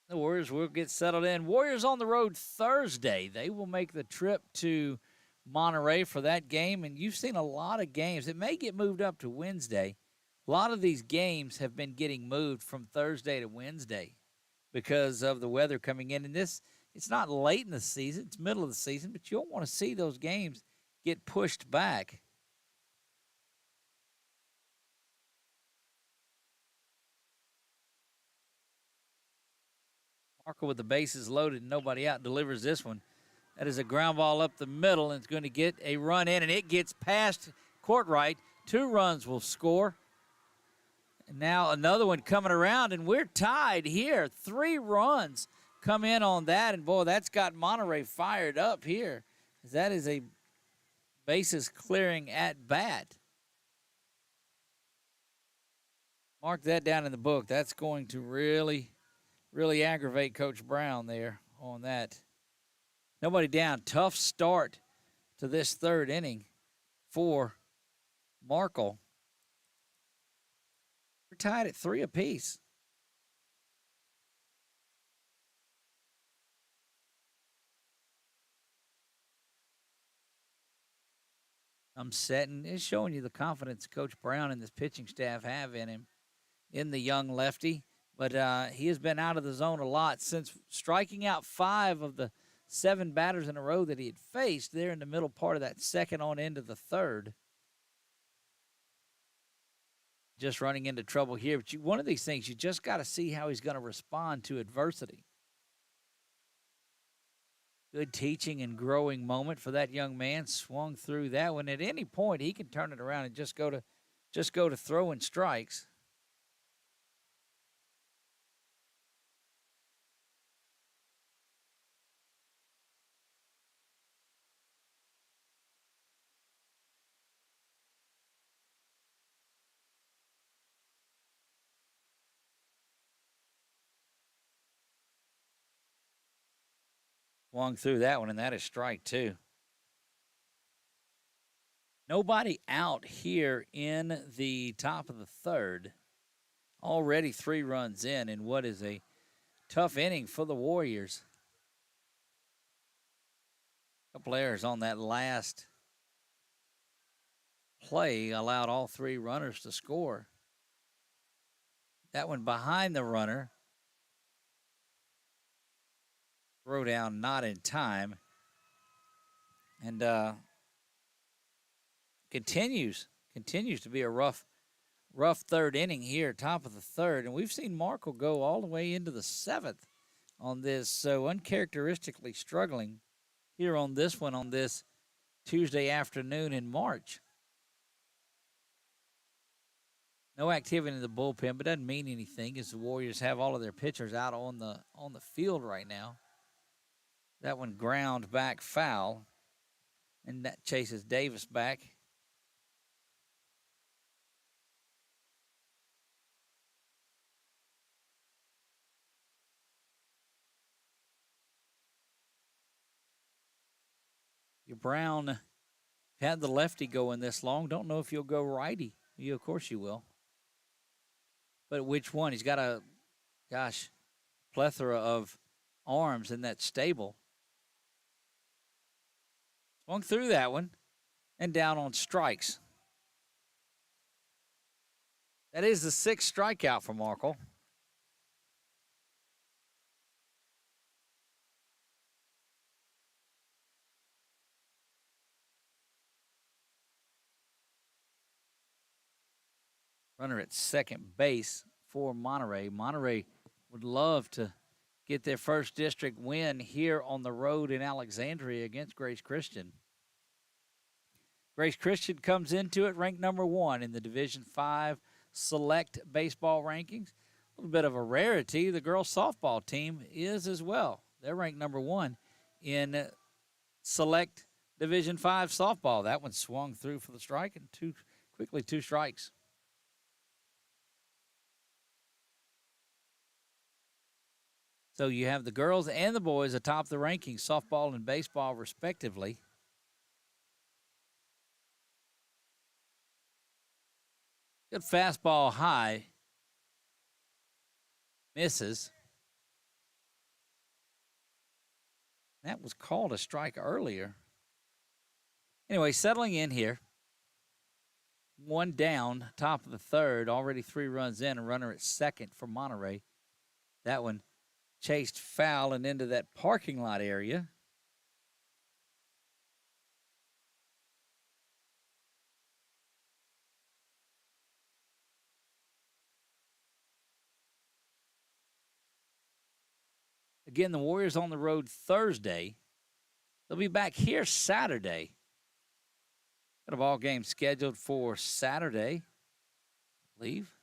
S1: The Warriors will get settled in. Warriors on the road Thursday. They will make the trip to Monterey for that game, and you've seen a lot of games. It may get moved up to Wednesday. A lot of these games have been getting moved from Thursday to Wednesday because of the weather coming in. And it's not late in the season. It's middle of the season, but you don't want to see those games get pushed back. Markle with the bases loaded and nobody out delivers this one. That is a ground ball up the middle, and it's going to get a run in, and it gets past Courtright. 2 runs will score. And now another one coming around, and we're tied here. 3 runs come in on that, and boy, that's got Monterey fired up here. That is a bases clearing at bat. Mark that down in the book. That's going to really aggravate Coach Brown there on that. Nobody down. Tough start to this third inning for Markle. We're tied at 3 apiece. I'm setting. It's showing you the confidence Coach Brown and this pitching staff have in him, in the young lefty. But he has been out of the zone a lot since striking out 5 of the 7 batters in a row that he had faced there in the middle part of that second on into the third. Just running into trouble here. But one of these things, you just got to see how he's going to respond to adversity. Good teaching and growing moment for that young man. Swung through that one. At any point, he can turn it around and just go to throwing strikes. Swung through that one, and that is strike 2. Nobody out here in the top of the third. Already 3 runs in what is a tough inning for the Warriors. A couple errors on that last play allowed all three runners to score. That one behind the runner. Throw down not in time. And continues to be a rough third inning here, top of the third. And we've seen Markle go all the way into the seventh on this. So uncharacteristically struggling here on this one on this Tuesday afternoon in March. No activity in the bullpen, but doesn't mean anything as the Warriors have all of their pitchers out on the field right now. That one ground back foul, and that chases Davis back. Your Brown had the lefty going this long. Don't know if you'll go righty. Of course you will. But which one? He's got a, plethora of arms in that stable. Swung through that one and down on strikes. That is the sixth strikeout for Markle. Runner at second base for Monterey. Monterey would love to get their first district win here on the road in Alexandria against Grace Christian. Grace Christian comes into it ranked number 1 in the Division V Select Baseball rankings. A little bit of a rarity. The girls softball team is as well. They're ranked number 1 in Select Division V softball. That one swung through for the strike and two strikes. So you have the girls and the boys atop the rankings, softball and baseball respectively. Good fastball high. Misses. That was called a strike earlier. Anyway, settling in here. One down, top of the third, already 3 runs in, a runner at second for Monterey. That one chased foul and into that parking lot area. Again, the Warriors on the road Thursday. They'll be back here Saturday. Got a ball game scheduled for Saturday, I believe.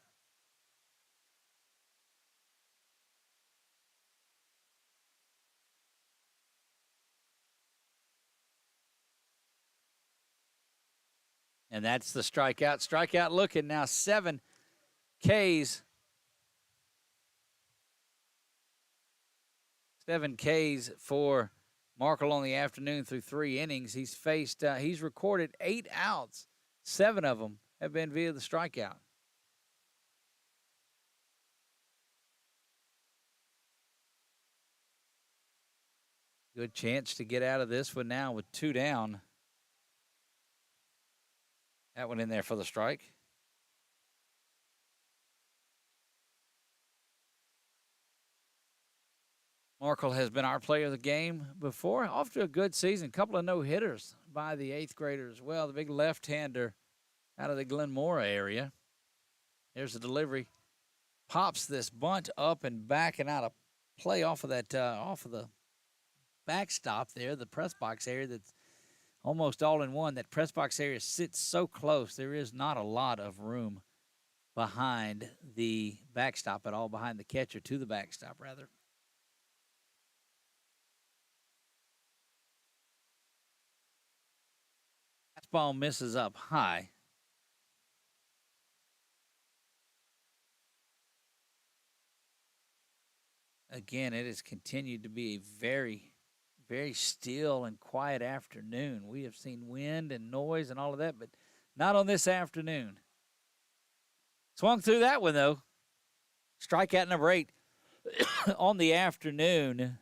S1: And that's the strikeout. Strikeout looking now 7 Ks. 7 Ks for Markle on the afternoon through 3 innings. He's recorded 8 outs. 7 of them have been via the strikeout. Good chance to get out of this one now with 2 down. That one in there for the strike. Markle has been our player of the game before. Off to a good season. Couple of no-hitters by the 8th grader as well. The big left-hander out of the Glenmora area. There's the delivery. Pops this bunt up and back and out of play off of the backstop there, the press box area that's almost all in one. That press box area sits so close. There is not a lot of room behind the backstop at all, behind the catcher to the backstop, rather. Fastball misses up high. Again, it has continued to be a very, very still and quiet afternoon. We have seen wind and noise and all of that, but not on this afternoon. Swung through that one, though. Strikeout number 8 on the afternoon.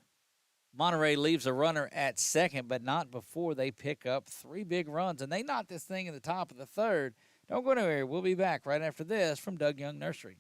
S1: Monterey leaves a runner at second, but not before they pick up 3 big runs, and they knock this thing in the top of the third. Don't go anywhere. We'll be back right after this from Doug Young Nursery.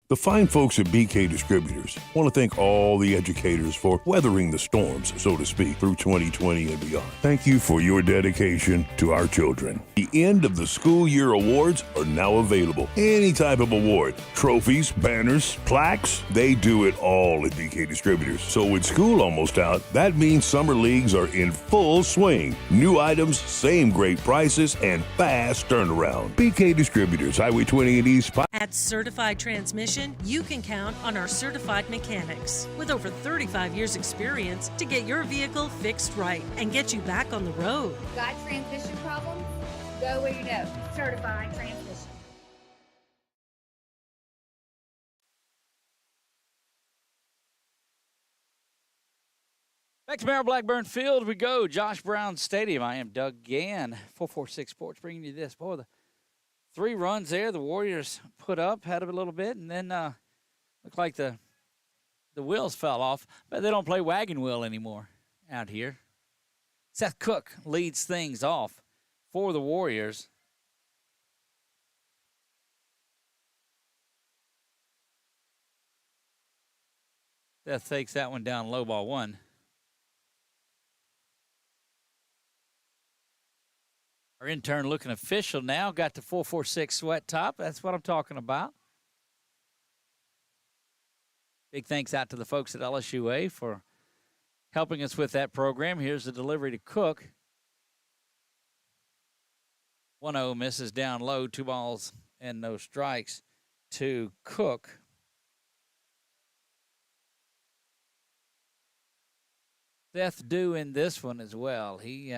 S6: The fine folks at BK Distributors want to thank all the educators for weathering the storms, so to speak, through 2020 and beyond. Thank you for your dedication to our children. The end of the school year awards are now available. Any type of award, trophies, banners, plaques, they do it all at BK Distributors. So with school almost out, that means summer leagues are in full swing. New items, same great prices, and fast turnaround. BK Distributors, Highway 20 and East.
S7: At Certified Transmission, you can count on our certified mechanics with over 35 years experience to get your vehicle fixed right and get you back on the road.
S8: Got transmission problems? Go where you know. Certified Transmission.
S1: Back to Merrill Blackburn Field we go. Josh Brown Stadium. I am Doug Gann, 446 Sports, bringing you this. Boy, the 3 runs there the Warriors put up, had a little bit, and then looked like the wheels fell off. But they don't play wagon wheel anymore out here. Seth Cook leads things off for the Warriors. Seth takes that one down, low ball 1. Our intern looking official now. Got the 446 sweat top. That's what I'm talking about. Big thanks out to the folks at LSUA for helping us with that program. Here's the delivery to Cook. 1-0 misses down low. 2 balls and no strikes to Cook. Seth due in this one as well. He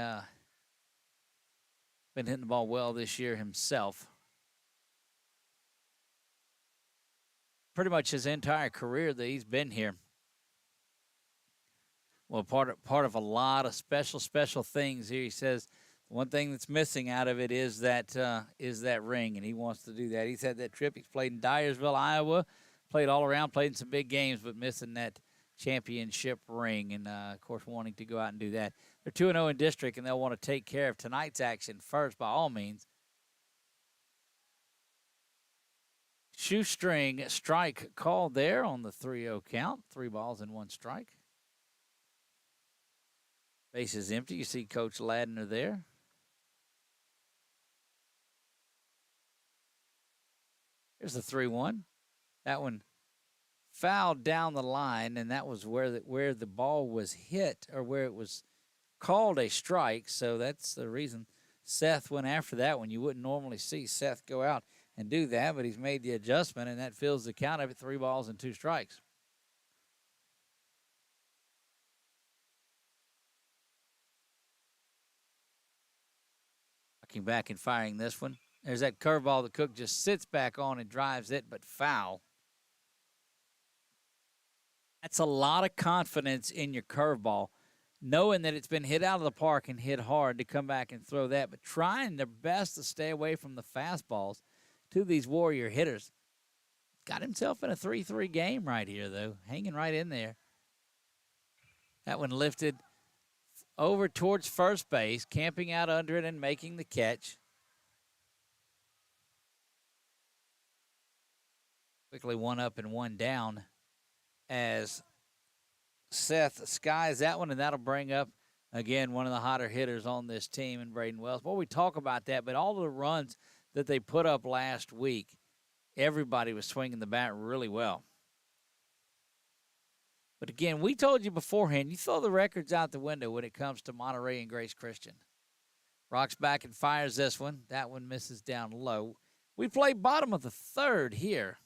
S1: been hitting the ball well this year himself. Pretty much his entire career that he's been here. Well, part of a lot of special things here. He says one thing that's missing out of it is that ring, and he wants to do that. He's had that trip. He's played in Dyersville, Iowa, played all around, played in some big games, but missing that championship ring, and of course wanting to go out and do that. They're 2-0 in district, and they'll want to take care of tonight's action first by all means. Shoestring strike called there on the 3-0 count. 3 balls and 1 strike. Base is empty. You see Coach Ladner there. Here's the 3-1. That one fouled down the line, and that was where the ball was hit, or where it was called a strike. So that's the reason Seth went after that one. You wouldn't normally see Seth go out and do that, but he's made the adjustment, and that fills the count of it. 3 balls and 2 strikes. Looking back and firing this one. There's that curveball that Cook just sits back on and drives it, but foul. That's a lot of confidence in your curveball, knowing that it's been hit out of the park and hit hard to come back and throw that, but trying their best to stay away from the fastballs to these Warrior hitters. Got himself in a 3-3 game right here, though, hanging right in there. That one lifted over towards first base, camping out under it and making the catch. Quickly 1 up and 1 down as Seth skies that one, and that'll bring up, again, one of the hotter hitters on this team in Braden Wells. Well, we talk about that, but all of the runs that they put up last week, everybody was swinging the bat really well. But again, we told you beforehand, you throw the records out the window when it comes to Monterey and Grace Christian. Rocks back and fires this one. That one misses down low. We play bottom of the third here.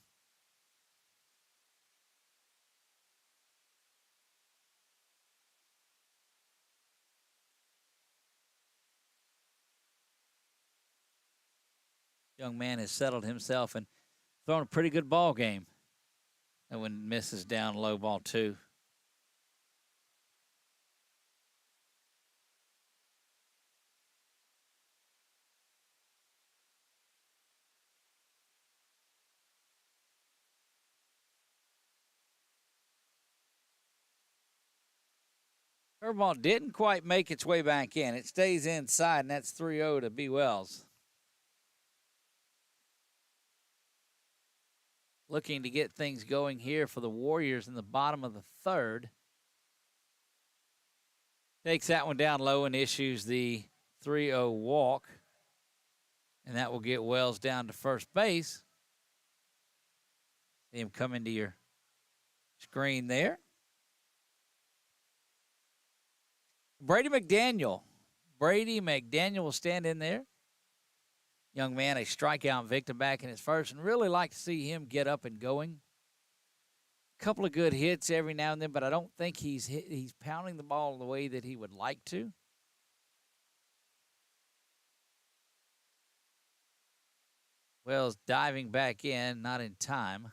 S1: Young man has settled himself and thrown a pretty good ball game. That one misses down low, ball 2. Curveball didn't quite make its way back in. It stays inside, and that's 3-0 to B. Wells. Looking to get things going here for the Warriors in the bottom of the third. Takes that one down low and issues the 3-0 walk. And that will get Wells down to first base. See him come into your screen there. Brady McDaniel. Brady McDaniel will stand in there. Young man, a strikeout victim back in his first, and really like to see him get up and going. A couple of good hits every now and then, but I don't think he's pounding the ball the way that he would like to. Wells diving back in, not in time.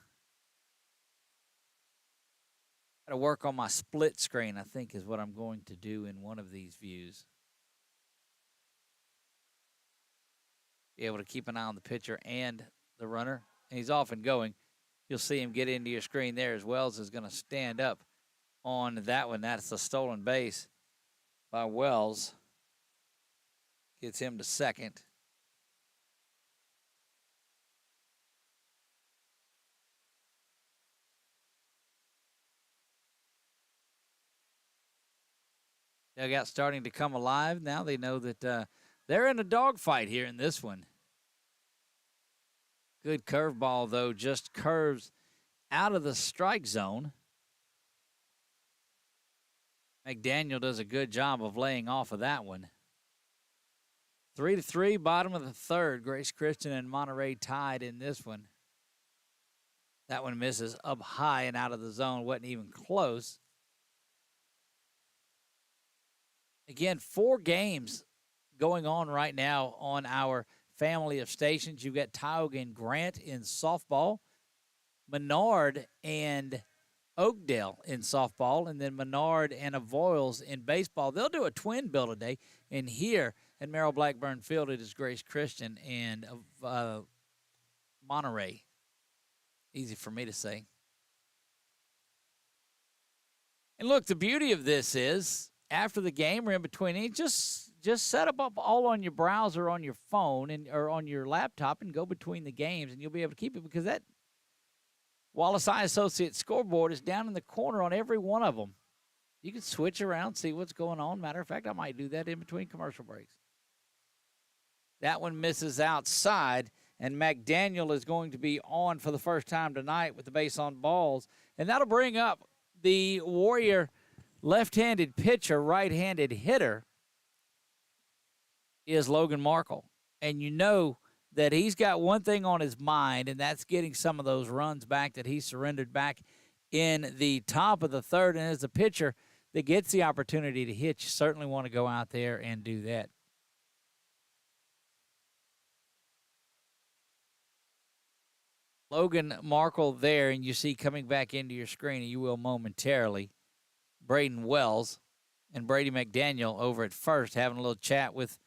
S1: Got to work on my split screen, I think, is what I'm going to do in one of these views. Be able to keep an eye on the pitcher and the runner. And he's off and going. You'll see him get into your screen there as Wells is going to stand up on that one. That's a stolen base by Wells. Gets him to second. Dugout starting to come alive. Now they know that they're in a dogfight here in this one. Good curveball, though, just curves out of the strike zone. McDaniel does a good job of laying off of that one. 3-3, bottom of the third. Grace Christian and Monterey tied in this one. That one misses up high and out of the zone. Wasn't even close. Again, 4 games going on right now on our family of stations. You've got Tioga and Grant in softball, Menard and Oakdale in softball, and then Menard and Avoyles in baseball. They'll do a twin bill today. And here at Merrill Blackburn Field, it is Grace Christian and Monterey. Easy for me to say. And look, the beauty of this is after the game or in between, just set up all on your browser, on your phone, or on your laptop, and go between the games, and you'll be able to keep it because that Wallace Eye Associates scoreboard is down in the corner on every one of them. You can switch around, see what's going on. Matter of fact, I might do that in between commercial breaks. That one misses outside, and McDaniel is going to be on for the first time tonight with the base on balls, and that'll bring up the Warrior left-handed pitcher, right-handed hitter is Logan Markle. And you know that he's got one thing on his mind, and that's getting some of those runs back that he surrendered back in the top of the third. And as a pitcher that gets the opportunity to hit, you certainly want to go out there and do that. Logan Markle there, and you see coming back into your screen, and you will momentarily, Braden Wells and Brady McDaniel over at first having a little chat with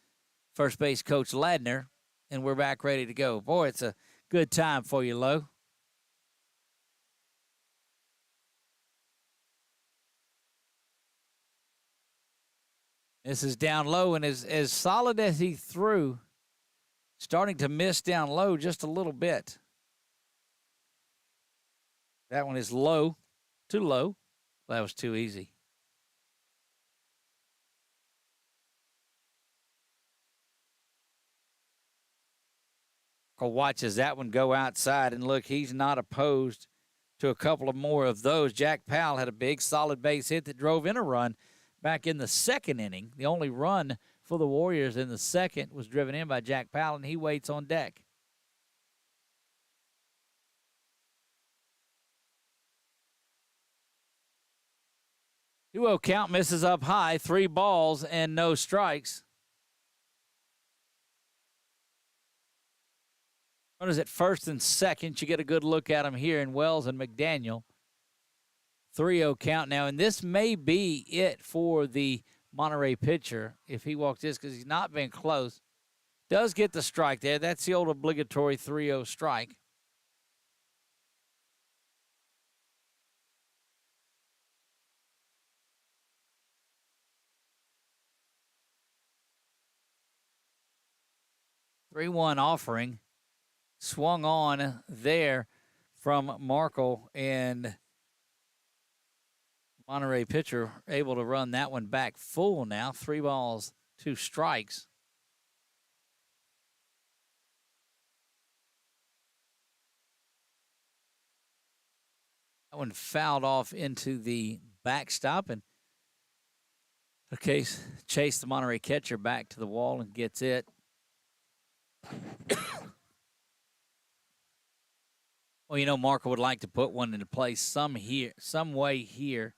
S1: first base coach Ladner, and we're back ready to go. Boy, it's a good time for you, Lo. This is down low, and as solid as he threw, starting to miss down low just a little bit. That one is low, too low. That was too easy. Watches that one go outside, and look, he's not opposed to a couple of more of those. Jack Powell had a big, solid base hit that drove in a run back in the second inning. The only run for the Warriors in the second was driven in by Jack Powell, and he waits on deck. Two-0 count, misses up high, 3 balls and no strikes. Runners at first and second. You get a good look at them here in Wells and McDaniel. 3-0 count now, and this may be it for the Monterey pitcher if he walks this, because he's not been close. Does get the strike there. That's the old obligatory 3-0 strike. Three-one offering. Swung on there from Markle, and Monterey pitcher able to run that one back full now. 3 balls, 2 strikes. That one fouled off into the backstop, and Chase, the Monterey catcher, back to the wall and gets it. Well, Markle would like to put one into place some way here,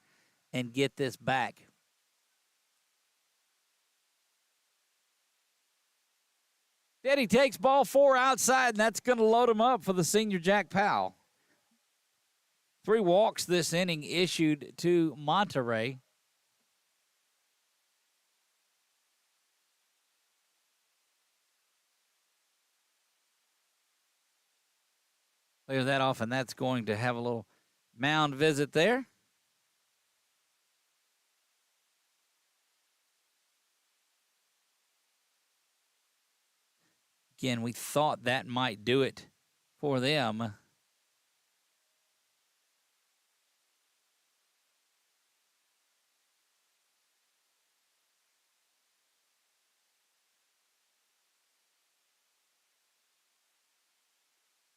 S1: and get this back. Teddy takes ball 4 outside, and that's going to load him up for the senior Jack Powell. 3 walks this inning issued to Monterey. Clear that off, and that's going to have a little mound visit there. Again, we thought that might do it for them.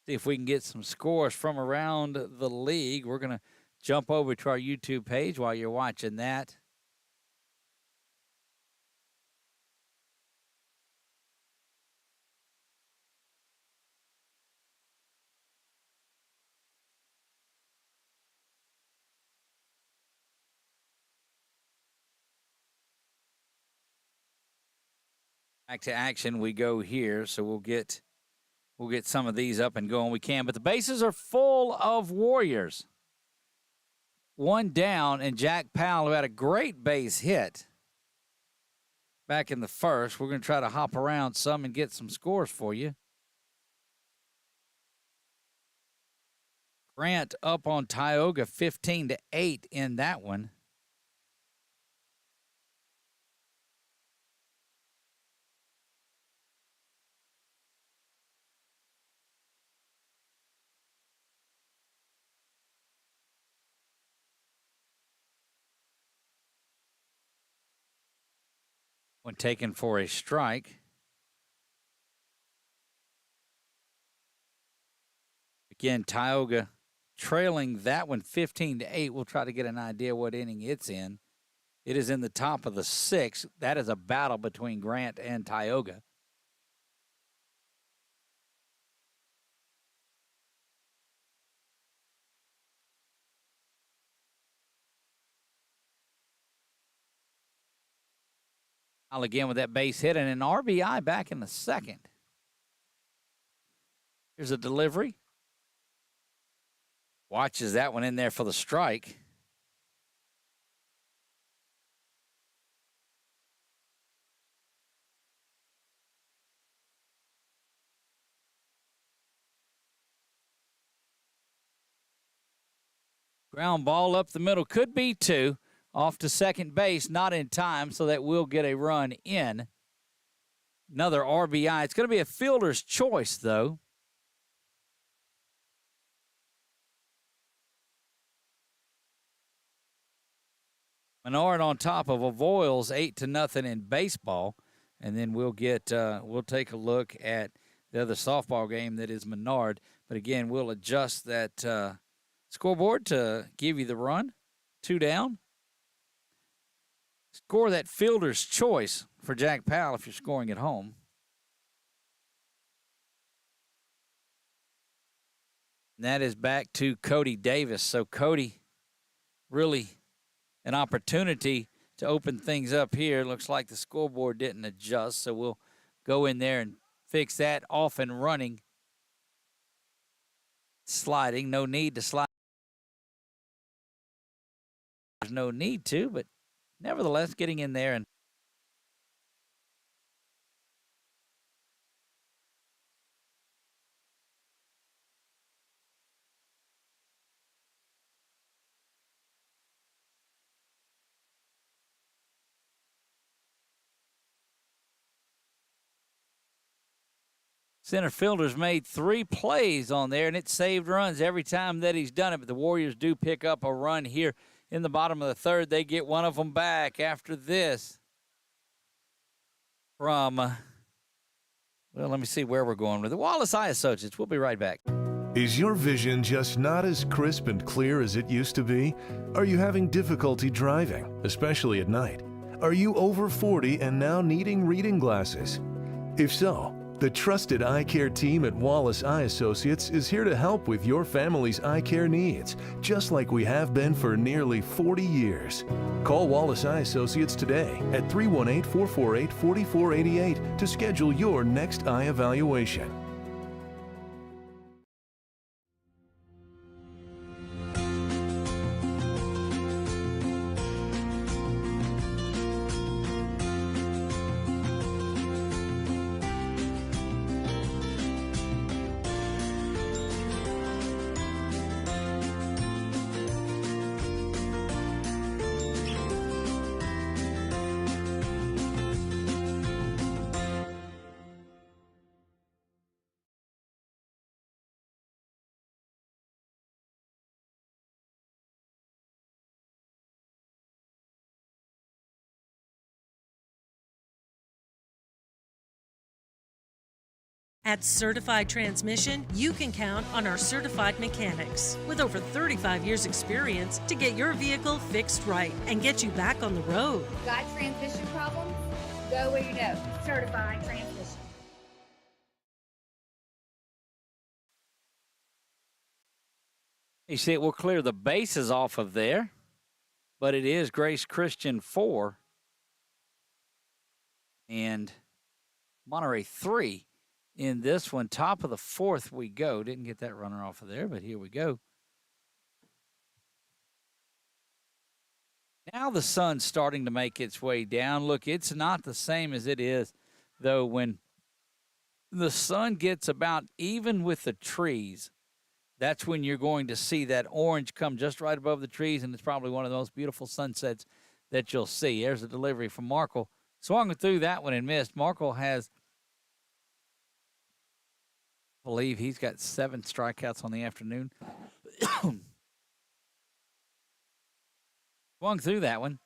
S1: See if we can get some scores from around the league. We're going to jump over to our YouTube page while you're watching that. Back to action we go here, so we'll get some of these up and going. We can, but the bases are full of Warriors. 1 down, and Jack Powell, who had a great base hit back in the first. We're going to try to hop around some and get some scores for you. Grant up on Tioga 15-8 in that one. When taken for a strike. Again, Tioga trailing that one 15-8. We'll try to get an idea what inning it's in. It is in the top of the 6th. That is a battle between Grant and Tioga. Again with that base hit and an RBI back in the second. Here's a delivery. Watches that one in there for the strike. Ground ball up the middle. Could be 2. Off to second base, not in time, so that will get a run in. Another RBI. It's going to be a fielder's choice, though. Menard on top of Avoyles, 8-0 in baseball, and then we'll take a look at the other softball game that is Menard. But again, we'll adjust that scoreboard to give you the run. 2 down. Score that fielder's choice for Jack Powell if you're scoring at home. And that is back to Cody Davis. So Cody, really an opportunity to open things up here. Looks like the scoreboard didn't adjust, so we'll go in there and fix that. Off and running. Sliding. No need to slide. There's no need to, but nevertheless, getting in there and center fielder's made 3 plays on there, and it saved runs every time that he's done it. But the Warriors do pick up a run here in the bottom of the third. They get one of them back after this from, well, let me see where we're going with it. Wallace Eye Associates. We'll be right back.
S2: Is your vision just not as crisp and clear as it used to be? Are you having difficulty driving, especially at night? Are you over 40 and now needing reading glasses? If so, the trusted eye care team at Wallace Eye Associates is here to help with your family's eye care needs, just like we have been for nearly 40 years. Call Wallace Eye Associates today at 318-448-4488 to schedule your next eye evaluation.
S7: At Certified Transmission, you can count on our certified mechanics with over 35 years experience to get your vehicle fixed right and get you back on the road.
S8: Got transmission problems? Go where you know. Certified Transmission.
S1: You see, it will clear the bases off of there, but it is Grace Christian 4 and Monterey 3 in this one. Top of the fourth we go. Didn't get that runner off of there, but here we go. Now the sun's starting to make its way down. Look, it's not the same as it is, though, when the sun gets about even with the trees. That's when you're going to see that orange come just right above the trees, and it's probably one of the most beautiful sunsets that you'll see. There's a delivery from Markle. Swung through that one and missed. Markle has, I believe he's got 7 strikeouts on the afternoon. Swung through that one,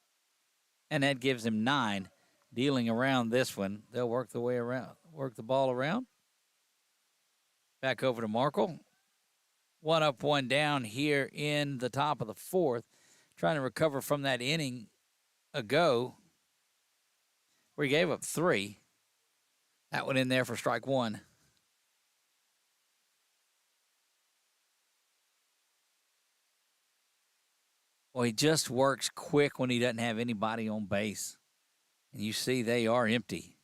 S1: and that gives him 9. Dealing around this one, they'll work the way around, work the ball around. Back over to Markle. 1 up, 1 down here in the top of the fourth, trying to recover from that inning ago where he gave up 3. That one in there for strike 1. Well, he just works quick when he doesn't have anybody on base. And you see they are empty.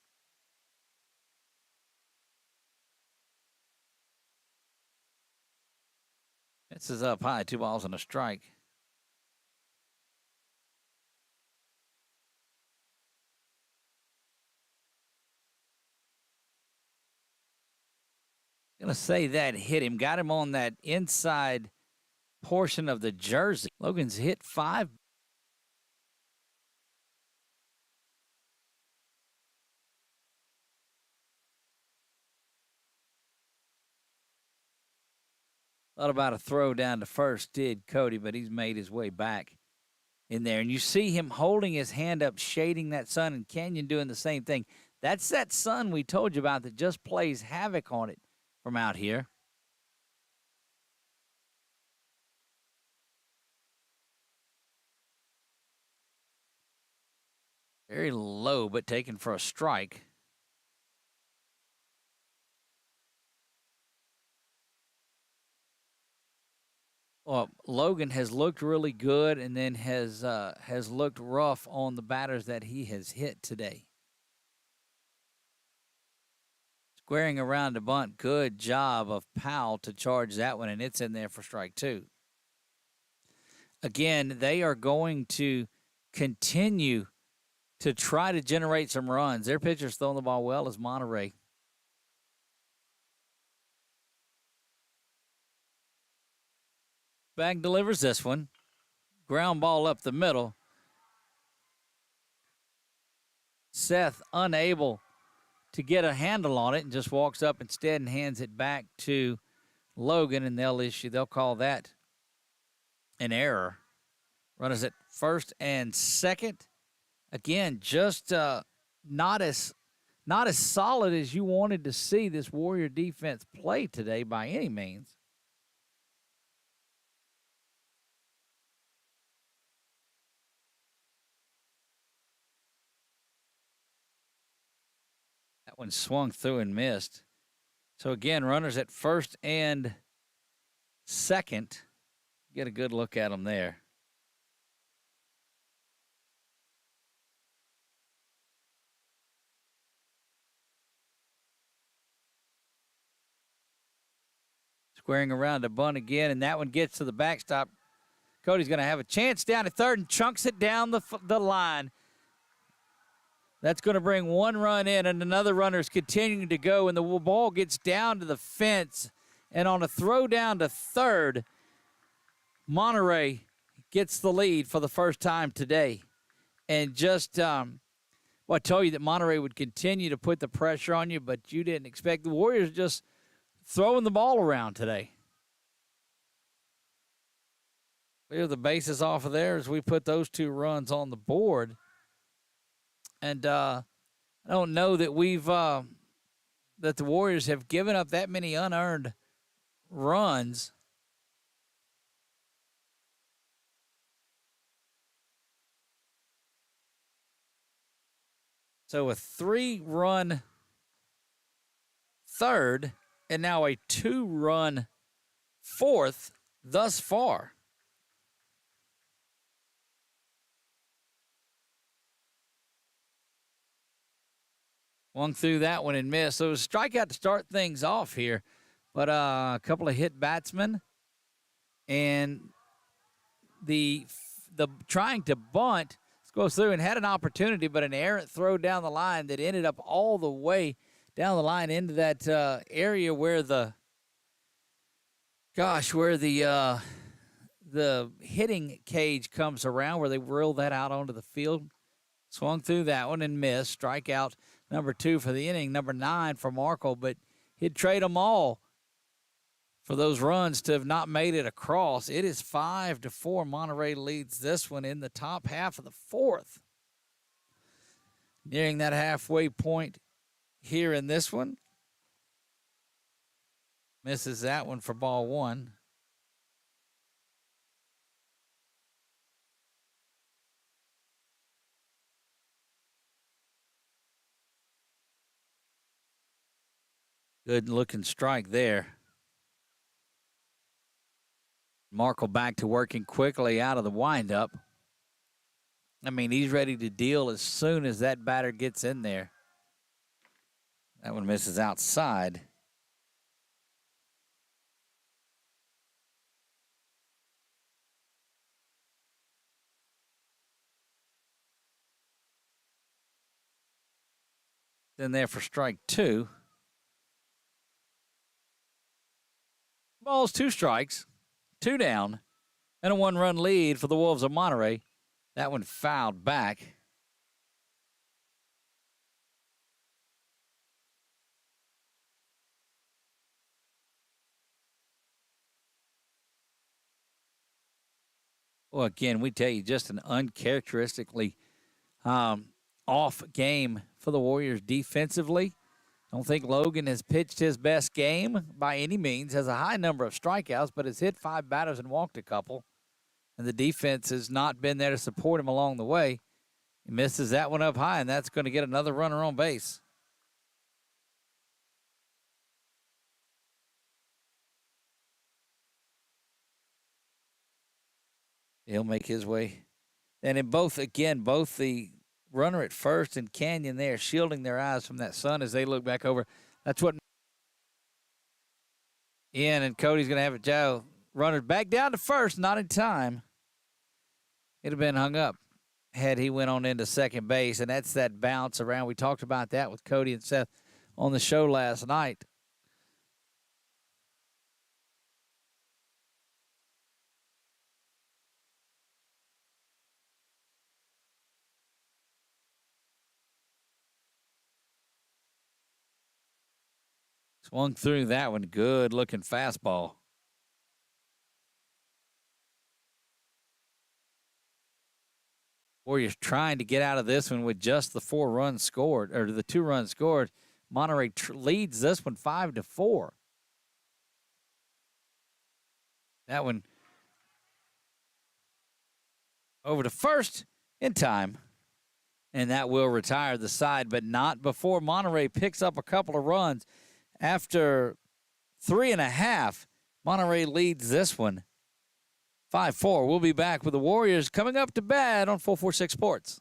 S1: This is up high, 2 balls and a strike. Going to say that hit him. Got him on that inside portion of the jersey. Logan's hit 5. Thought about a throw down to first, did Cody, but he's made his way back in there. And you see him holding his hand up, shading that sun, and Canyon doing the same thing. That's that sun we told you about that just plays havoc on it from out here. Very low, but taken for a strike. Well, Logan has looked really good and then has looked rough on the batters that he has hit today. Squaring around the bunt, good job of Powell to charge that one, and it's in there for strike two. Again, they are going to continue to try to generate some runs. Their pitcher's throwing the ball well as Monterey. Bag delivers this one. Ground ball up the middle. Seth unable to get a handle on it and just walks up instead and hands it back to Logan, and they'll call that an error. Runners at first and second. Again, just not as solid as you wanted to see this Warrior defense play today by any means. That one swung through and missed. So again, runners at first and second. Get a good look at them there. Squaring around the bunt again, and that one gets to the backstop. Cody's going to have a chance down at third and chunks it down the line. That's going to bring one run in, and another runner is continuing to go, and the ball gets down to the fence. And on a throw down to third, Monterey gets the lead for the first time today. And just, I told you that Monterey would continue to put the pressure on you, but you didn't expect the Warriors just throwing the ball around today. Clear the bases off of there as we put those two runs on the board. And I don't know that that the Warriors have given up that many unearned runs. So a 3-run third and now a 2-run fourth thus far. Swung through that one and missed. So it was a strikeout to start things off here. But a couple of hit batsmen. And the trying to bunt goes through and had an opportunity, but an errant throw down the line that ended up all the way down the line into that area where the hitting cage comes around, where they reel that out onto the field. Swung through that one and missed. Strikeout number 2 for the inning, number 9 for Markle, but he'd trade them all for those runs to have not made it across. It is 5-4. Monterey leads this one in the top half of the fourth. Nearing that halfway point here in this one. Misses that one for ball 1. Good looking strike there. Markle back to working quickly out of the windup. I mean, he's ready to deal as soon as that batter gets in there. That one misses outside. In there for strike 2. Balls, 2 strikes. 2 down, and a 1-run lead for the Wolves of Monterey. That one fouled back. Well, again, we tell you, just an uncharacteristically off game for the Warriors defensively. Don't think Logan has pitched his best game by any means. Has a high number of strikeouts, but has hit 5 batters and walked a couple. And the defense has not been there to support him along the way. He misses that one up high, and that's going to get another runner on base. He'll make his way. And in both the runner at first and Canyon there shielding their eyes from that sun as they look back over. That's what Ian and Cody's going to have it. Joe runner back down to first, not in time. It'd have been hung up had he went on into second base, and that's that bounce around. We talked about that with Cody and Seth on the show last night. Swung through that one. Good-looking fastball. Warriors trying to get out of this one with just the 4 runs scored, or the 2 runs scored. Monterey leads this one 5-4. That one over to first in time, and that will retire the side, but not before Monterey picks up a couple of runs. After 3.5, Monterey leads this one 5-4. We'll be back with the Warriors coming up to bat on 446 Sports.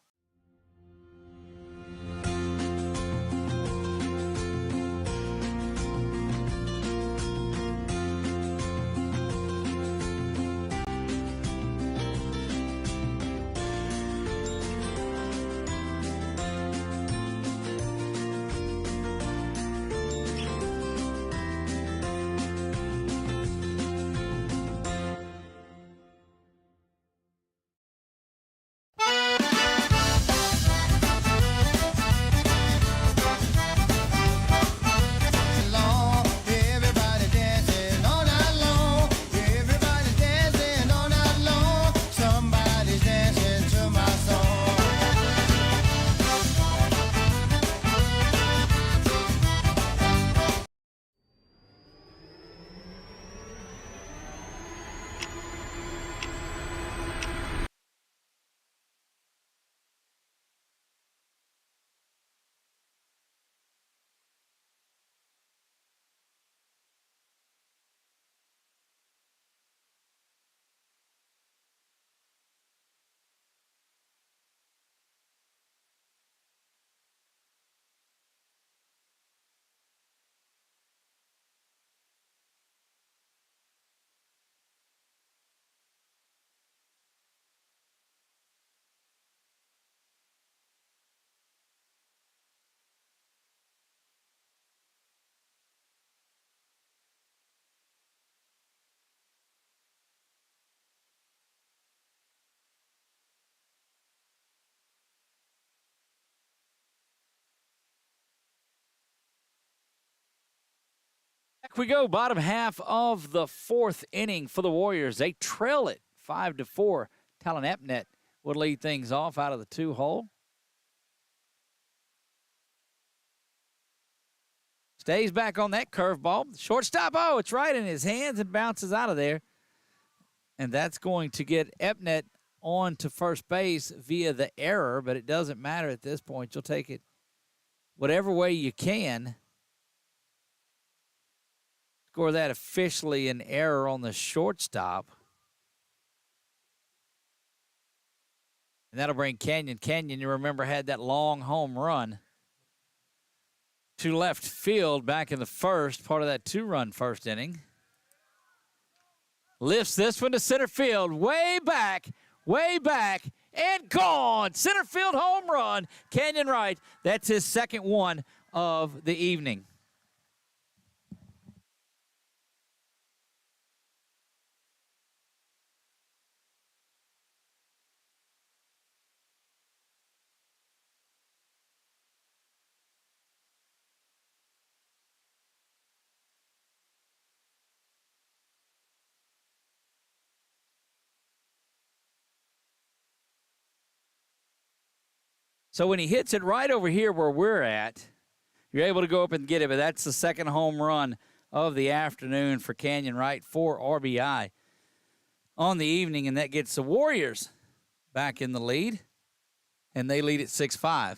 S1: Back we go, bottom half of the 4th inning for the Warriors. They trail it 5-4. Talon Epnet would lead things off out of the 2-hole. Stays back on that curveball. Shortstop, oh, it's right in his hands and bounces out of there. And that's going to get Epnet on to first base via the error, but it doesn't matter at this point. You'll take it whatever way you can. Score that officially an error on the shortstop. And that'll bring Canyon. Canyon, you remember, had that long home run to left field back in the first, part of that 2-run first inning. Lifts this one to center field, way back, and gone. Center field home run. Canyon Wright, that's his second one of the evening. So when he hits it right over here where we're at, you're able to go up and get it, but that's the second home run of the afternoon for Canyon Wright, 4 RBI on the evening, and that gets the Warriors back in the lead and they lead at 6-5.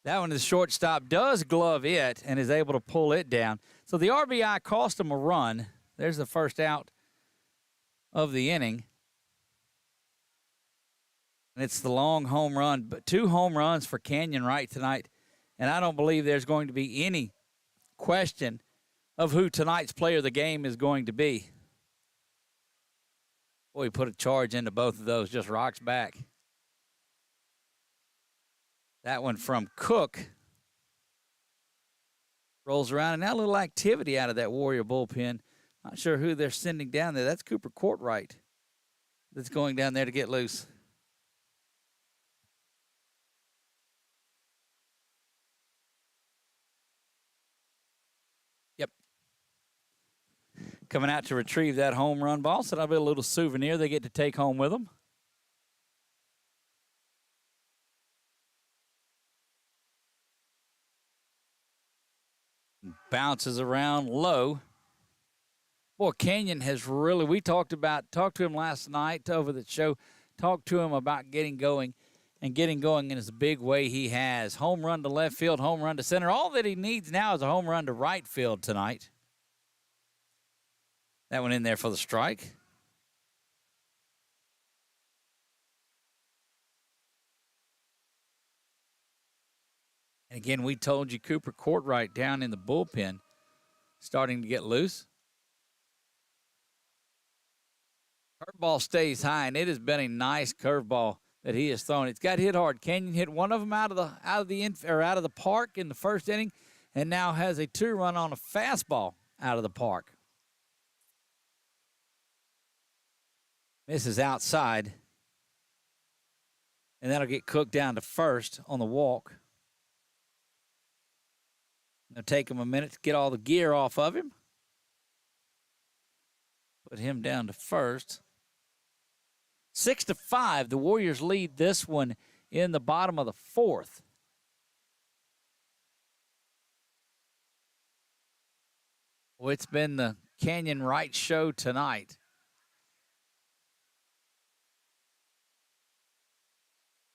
S1: That one, the shortstop does glove it and is able to pull it down. So the RBI cost them a run. There's the first out of the inning. And it's the long home run, but 2 home runs for Canyon Wright tonight. And I don't believe there's going to be any question of who tonight's player of the game is going to be. Boy, he put a charge into both of those, just rocks back. That one from Cook rolls around, and now a little activity out of that Warrior bullpen. Not sure who they're sending down there. That's Cooper Courtwright that's going down there to get loose. Yep. Coming out to retrieve that home run ball, so that'll be a little souvenir they get to take home with them. Bounces around low. Boy, Canyon has really, we talked to him last night over the show, talked to him about getting going in a big way he has. Home run to left field, home run to center. All that he needs now is a home run to right field tonight. That one in there for the strike. And again, we told you Cooper Courtwright down in the bullpen starting to get loose. Curveball stays high, and it has been a nice curveball that he has thrown. It's got hit hard. Canyon hit one of them out of the park in the first inning, and now has a 2-run on a fastball out of the park. Misses outside, and that'll get Cook down to first on the walk. It'll take him a minute to get all the gear off of him. Put him down to first. 6-5. The Warriors lead this one in the bottom of the 4th. Well, it's been the Canyon Wright show tonight.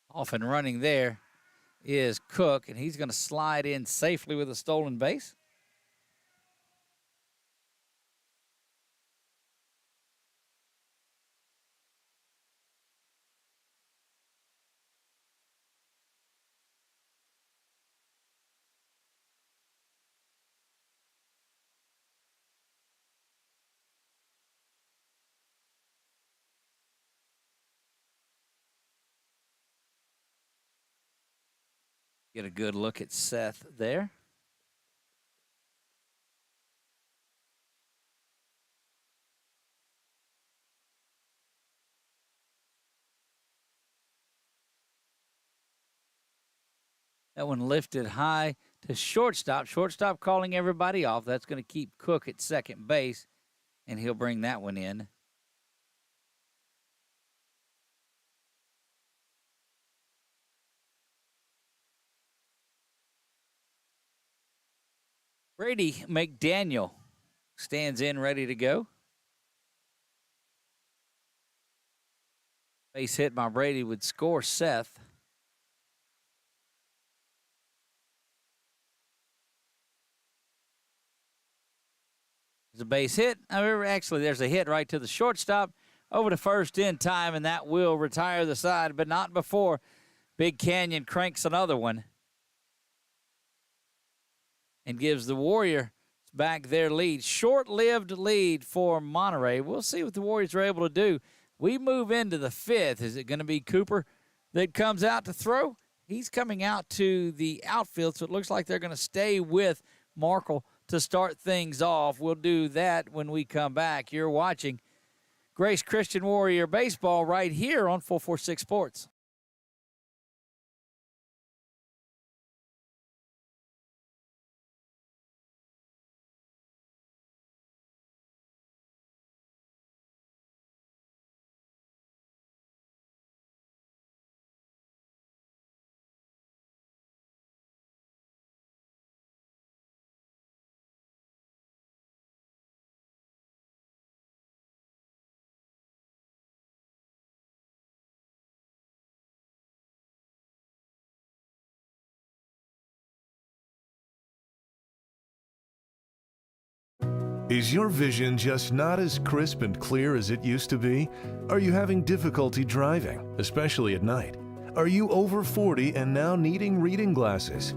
S1: Off and running there is Cook, and he's going to slide in safely with a stolen base. Get a good look at Seth there. That one lifted high to shortstop. Shortstop calling everybody off. That's going to keep Cook at second base, and he'll bring that one in. Brady McDaniel stands in ready to go. Base hit by Brady would score Seth. There's a base hit. Actually, there's a hit right to the shortstop. Over to first in time, and that will retire the side, but not before Big Canyon cranks another one and gives the Warriors back their lead. Short-lived lead for Monterey. We'll see what the Warriors are able to do. We move into the 5th. Is it going to be Cooper that comes out to throw? He's coming out to the outfield, so it looks like they're going to stay with Markle to start things off. We'll do that when we come back. You're watching Grace Christian Warrior Baseball right here on 446 Sports.
S2: Is your vision just not as crisp and clear as it used to be? Are you having difficulty driving, especially at night? Are you over 40 and now needing reading glasses?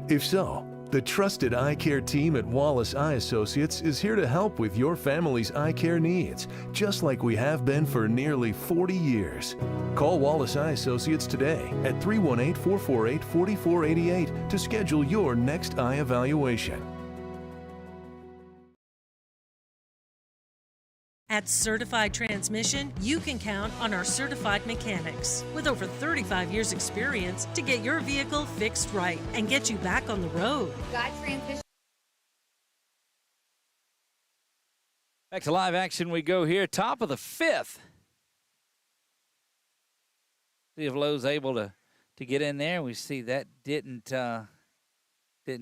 S2: If so, the trusted eye care team at Wallace Eye Associates is here to help with your family's eye care needs, just like we have been for nearly 40 years. Call Wallace Eye Associates today at 318-448-4488 to schedule your next eye evaluation.
S7: At Certified Transmission, you can count on our certified mechanics with over 35 years experience to get your vehicle fixed right and get you back on the road.
S8: Got transmission.
S1: Back to live action we go here. Top of the fifth. See if Lowe's able to get in there. We see that didn't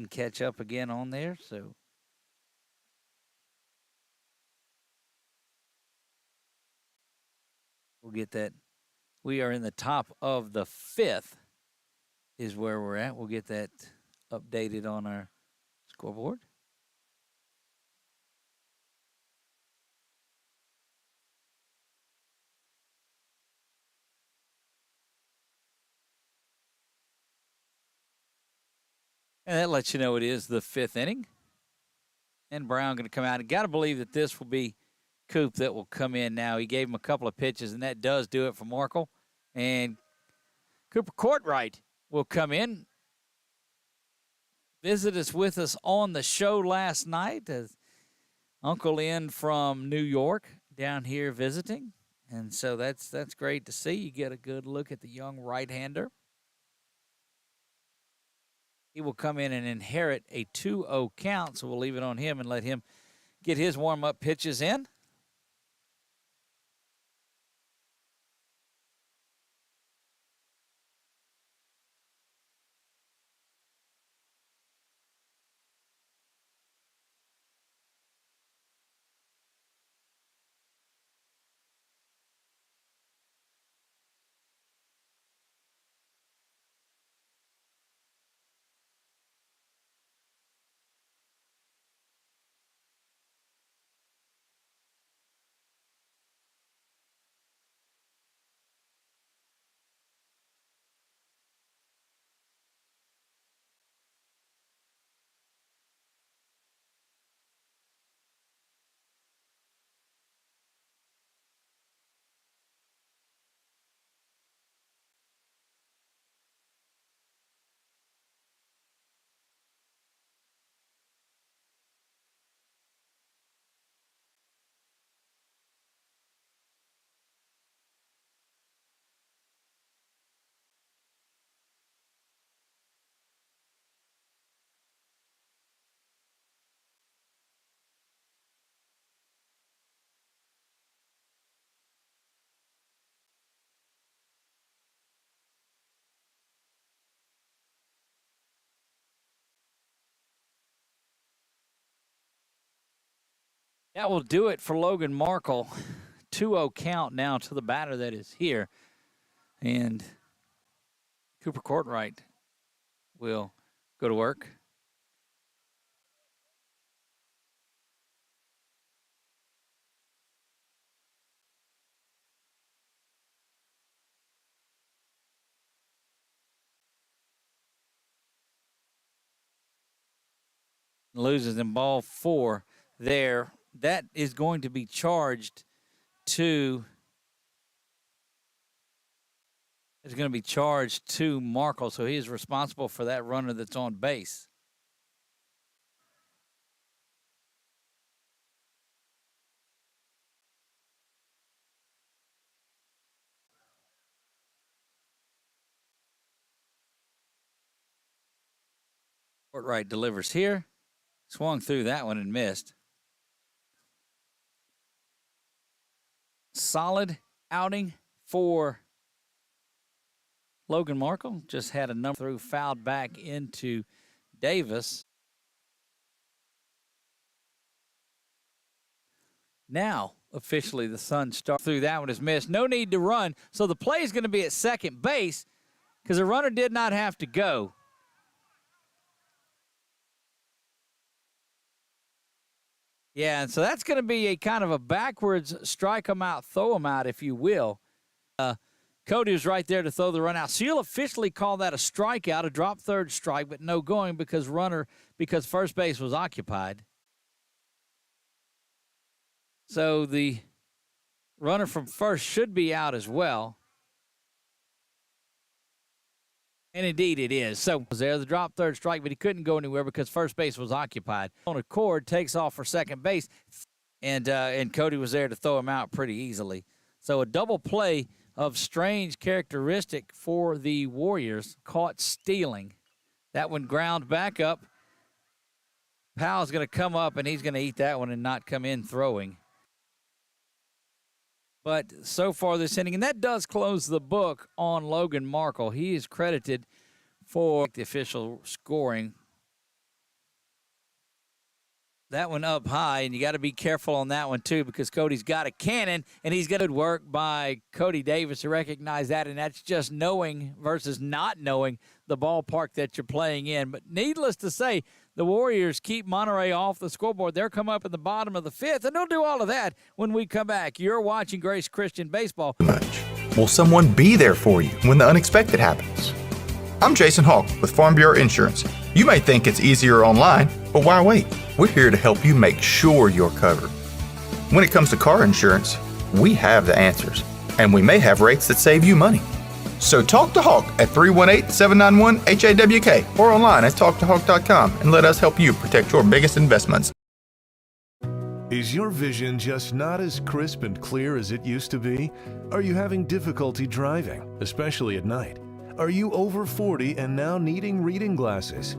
S1: catch up again on there, so we'll get that. We are in the top of the fifth is where we're at. We'll get that updated on our scoreboard. And that lets you know it is the fifth inning. And Brown going to come out. And got to believe that this will be Coop that will come in now. He gave him a couple of pitches, and that does do it for Markle. And Cooper Courtwright will come in. Visited with us on the show last night. Uncle in from New York down here visiting. And so that's great to see. You get a good look at the young right-hander. He will come in and inherit a 2-0 count, so we'll leave it on him and let him get his warm-up pitches in. That will do it for Logan Markle. 2-0 count now to the batter that is here. And Cooper Courtwright will go to work. Loses in ball 4 there. That is going to be charged to Markle, so he is responsible for that runner that's on base. Courtwright delivers here. Swung through that one and missed. Solid outing for Logan Markle. Just had a number through, fouled back into Davis. Now, officially, the Suns start through. That one is missed. No need to run. So the play is going to be at second base because the runner did not have to go. Yeah, and so that's going to be a kind of a backwards strike them out, throw them out, if you will. Cody was right there to throw the run out. So you'll officially call that a strikeout, a drop third strike, but no going because first base was occupied. So the runner from first should be out as well. And indeed it is. So there's the drop third strike, but he couldn't go anywhere because first base was occupied. On a cord, takes off for second base, and Cody was there to throw him out pretty easily. So a double play of strange characteristic for the Warriors, caught stealing. That one ground back up. Powell's going to come up, and he's going to eat that one and not come in throwing. But so far this inning, and that does close the book on Logan Markle. He is credited for the official scoring. That one up high, and you got to be careful on that one too because Cody's got a cannon, and he's got good work by Cody Davis to recognize that, and that's just knowing versus not knowing the ballpark that you're playing in. But needless to say, the Warriors keep Monterey off the scoreboard. They're come up in the bottom of the fifth, and they'll do all of that when we come back. You're watching Grace Christian Baseball.
S3: Much. Will someone be there for you when the unexpected happens? I'm Jason Hawk with Farm Bureau Insurance. You may think it's easier online, but why wait? We're here to help you make sure you're covered. When it comes to car insurance, we have the answers, and we may have rates that save you money. So talk to Hawk at 318-791-HAWK or online at talktohawk.com and let us help you protect your biggest investments.
S2: Is your vision just not as crisp and clear as it used to be? Are you having difficulty driving, especially at night? Are you over 40 and now needing reading glasses?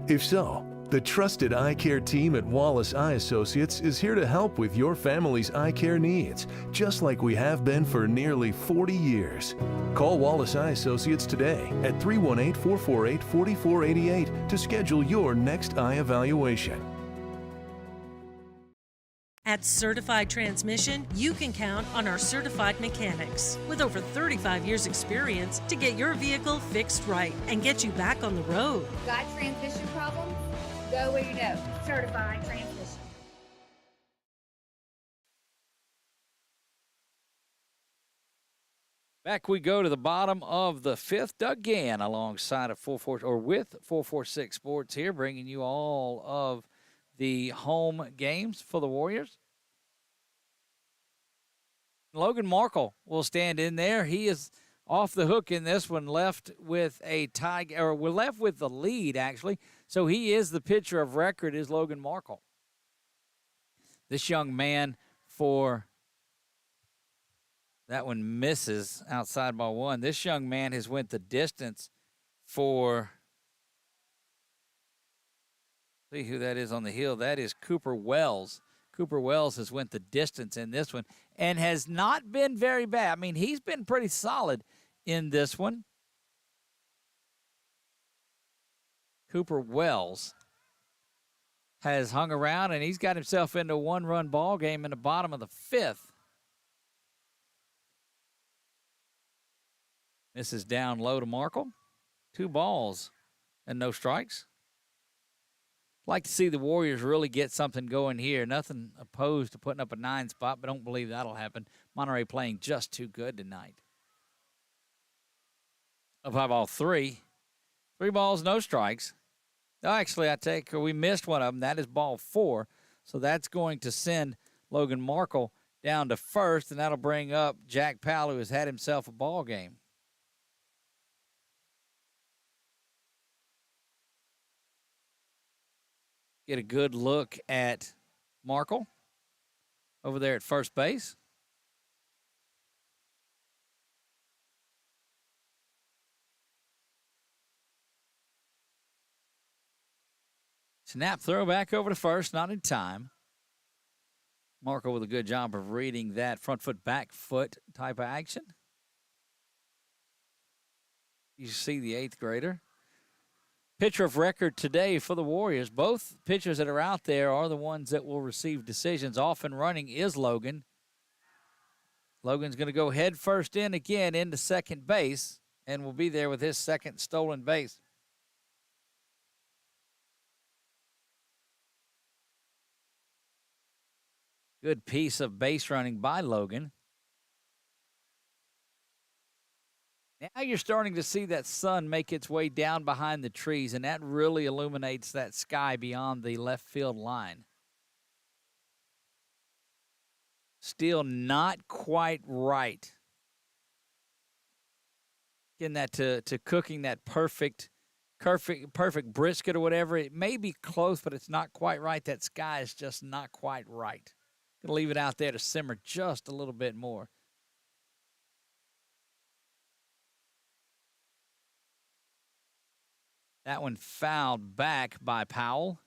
S2: If so, the trusted eye care team at Wallace Eye Associates is here to help with your family's eye care needs, just like we have been for nearly 40 years. Call Wallace Eye Associates today at 318-448-4488 to schedule your next eye evaluation.
S7: At Certified Transmission, you can count on our certified mechanics with over 35 years experience to get your vehicle fixed right and get you back on the road.
S8: Got transmission problems? Go where you know. Certified Transmission.
S1: Back we go to the bottom of the fifth. Doug Gann alongside of 446 Sports here, bringing you all of the home games for the Warriors. Logan Markle will stand in there. He is off the hook in this one, left with a tie, or we're left with the lead, actually. So he is the pitcher of record, is Logan Markle. This young man for that one misses outside by one. This young man has went the distance for, see who that is on the hill. That is Cooper Wells. Cooper Wells has went the distance in this one and has not been very bad. I mean, he's been pretty solid in this one. Cooper Wells has hung around, and he's got himself into a one-run ball game in the bottom of the fifth. This is down low to Markle. 2 balls and no strikes. Like to see the Warriors really get something going here. Nothing opposed to putting up a 9 spot, but don't believe that'll happen. Monterey playing just too good tonight. Up high ball 3. 3 balls, no strikes. Oh, actually, we missed one of them. That is ball 4. So that's going to send Logan Markle down to first, and that'll bring up Jack Powell, who has had himself a ball game. Get a good look at Markle over there at first base. Snap throw back over to first, not in time. Markle with a good job of reading that front foot, back foot type of action. You see the 8th grader. Pitcher of record today for the Warriors. Both pitchers that are out there are the ones that will receive decisions. Off and running is Logan. Logan's going to go head first in again into second base and will be there with his second stolen base. Good piece of base running by Logan. Now you're starting to see that sun make its way down behind the trees, and that really illuminates that sky beyond the left field line. Still not quite right. Getting that to cooking that perfect brisket or whatever. It may be close, but it's not quite right. That sky is just not quite right. Gonna leave it out there to simmer just a little bit more. That one fouled back by Powell.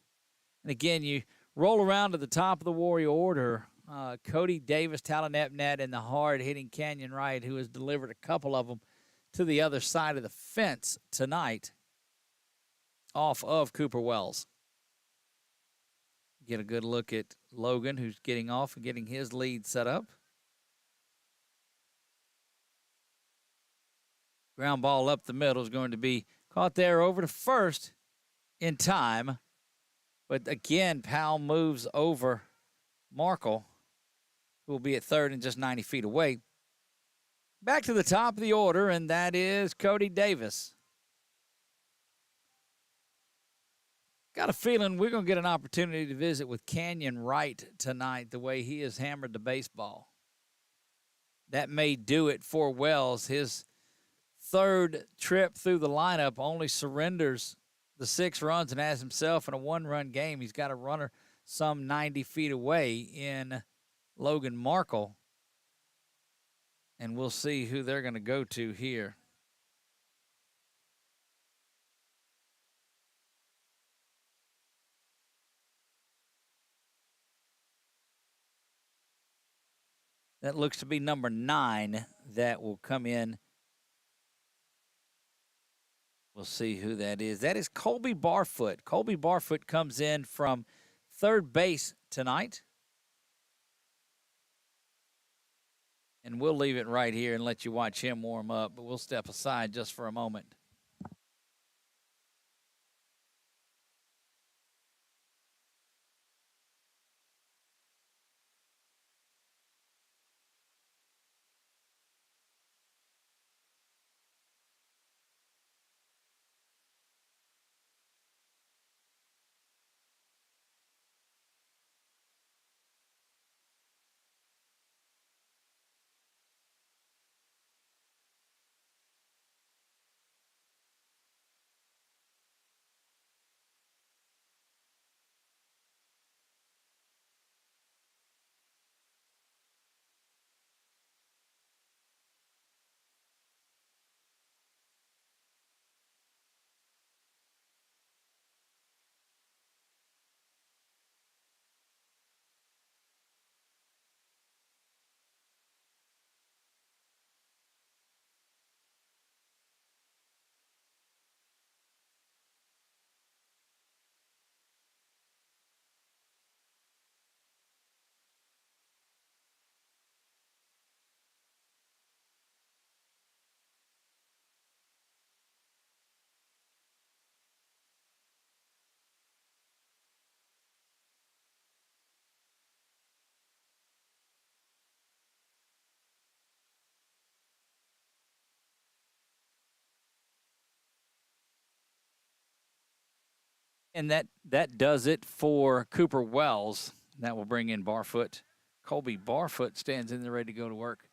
S1: And again, you roll around to the top of the Warrior order. Cody Davis, Talon Epnet, and the hard-hitting Canyon Wright, who has delivered a couple of them to the other side of the fence tonight off of Cooper Wells. Get a good look at Logan, who's getting off and getting his lead set up. Ground ball up the middle is going to be caught there over to first in time. But again, Powell moves over Markle, who will be at third and just 90 feet away. Back to the top of the order, and that is Cody Davis. Got a feeling we're going to get an opportunity to visit with Canyon Wright tonight, the way he has hammered the baseball. That may do it for Wells. His third trip through the lineup only surrenders the 6 runs and has himself in a 1-run game. He's got a runner some 90 feet away in Logan Markle. And we'll see who they're going to go to here. That looks to be number 9 that will come in. We'll see who that is. That is Colby Barfoot. Colby Barfoot comes in from third base tonight. And we'll leave it right here and let you watch him warm up, but we'll step aside just for a moment. And that does it for Cooper Wells. That will bring in Barfoot. Colby Barfoot stands in there ready to go to work.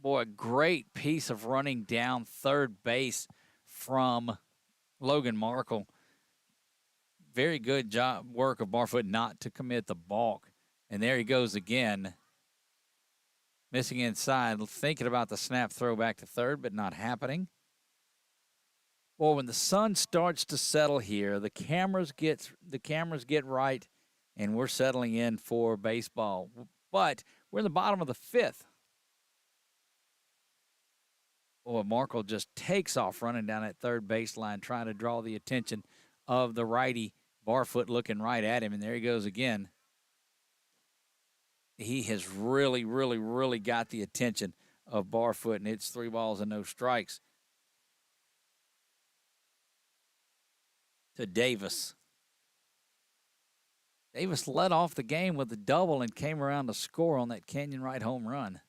S1: Boy, a great piece of running down third base from Logan Markle. Very good work of Barfoot not to commit the balk. And there he goes again. Missing inside, thinking about the snap throw back to third, but not happening. Well, when the sun starts to settle here, the cameras get right, and we're settling in for baseball. But we're in the bottom of the 5th. Boy, Markle just takes off running down that third baseline, trying to draw the attention of the righty. Barfoot looking right at him, and there he goes again. He has really, really, really got the attention of Barfoot, and it's 3 balls and no strikes to Davis. Davis led off the game with a double and came around to score on that Canyon right home run.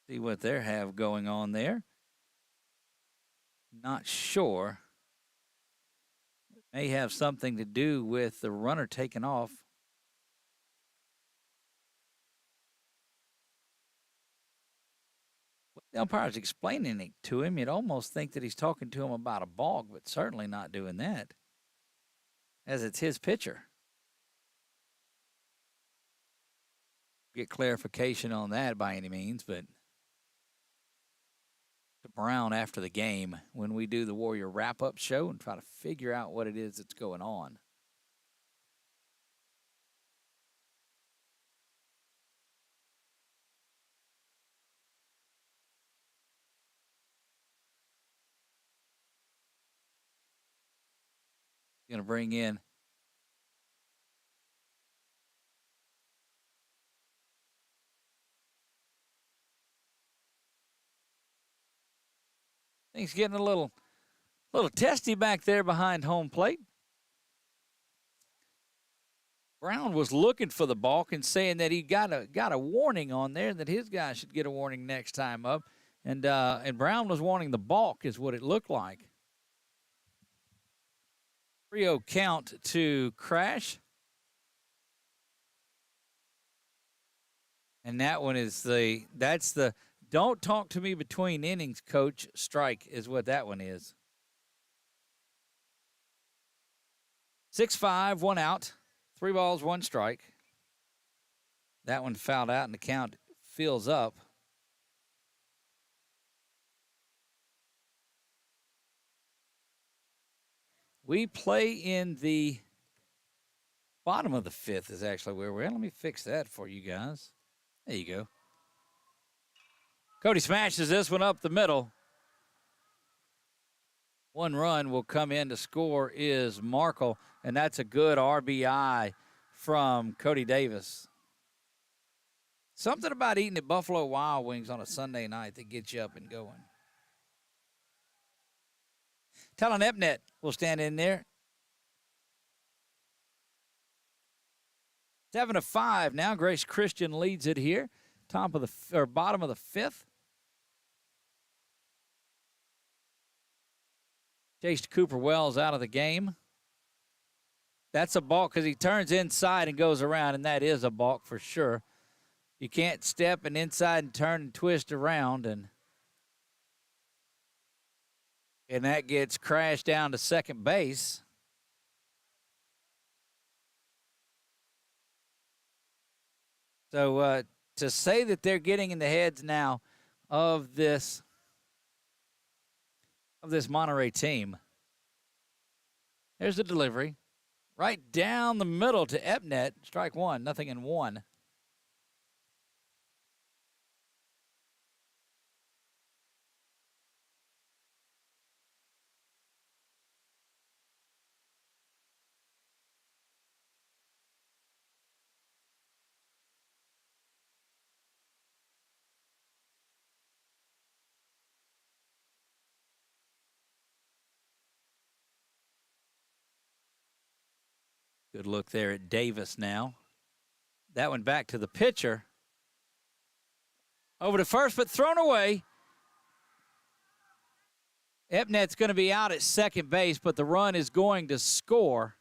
S1: See what they have going on there. Not sure. May have something to do with the runner taking off. The umpire's explaining it to him. You'd almost think that he's talking to him about a balk, but certainly not doing that, as it's his pitcher. Get clarification on that by any means, but to Brown after the game when we do the Warrior wrap-up show and try to figure out what it is that's going on. Going to bring in things getting a little testy back there behind home plate. Brown was looking for the balk and saying that he got a warning on there, that his guy should get a warning next time up, and Brown was wanting the balk, is what it looked like. 3-0 count to Crash. And that one is that's the don't talk to me between innings, coach, strike is what that one is. 6-5, 1 out, 3 balls, 1 strike. That one fouled out and the count fills up. We play in the bottom of the 5th is actually where we're at. Let me fix that for you guys. There you go. Cody smashes this one up the middle. 1 run will come in to score is Markle, and that's a good RBI from Cody Davis. Something about eating at Buffalo Wild Wings on a Sunday night that gets you up and going. Talon Epnet will stand in there. 7-5 now. Grace Christian leads it here. Bottom of the 5th. Chased Cooper Wells out of the game. That's a balk because he turns inside and goes around, and that is a balk for sure. You can't step and inside and turn and twist around, and that gets crashed down to second base. So to say that they're getting in the heads now of this Monterey team. There's the delivery. Right down the middle to Epnet. Strike 1, 0-1. Good look there at Davis now. That one back to the pitcher. Over to first, but thrown away. Epnet's going to be out at second base, but the run is going to score.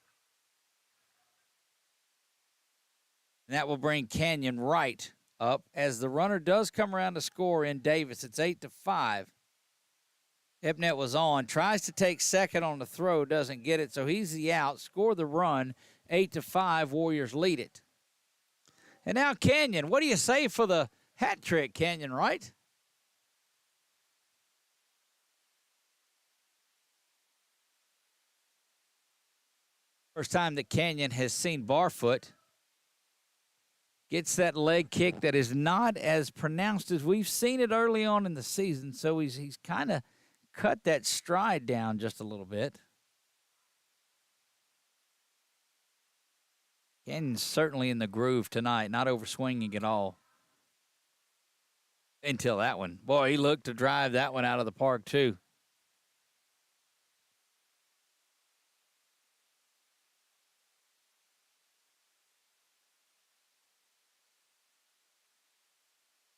S1: And that will bring Canyon right up as the runner does come around to score in Davis. It's 8-5. Epnet was on, tries to take second on the throw, doesn't get it, so he's the out. Score the run, 8-5. Warriors lead it. And now Canyon, what do you say for the hat trick, Canyon, right? First time that Canyon has seen Barfoot. Gets that leg kick that is not as pronounced as we've seen it early on in the season, so he's kind of cut that stride down just a little bit. Canyon's certainly in the groove tonight, not overswinging at all. Until that one. Boy, he looked to drive that one out of the park, too.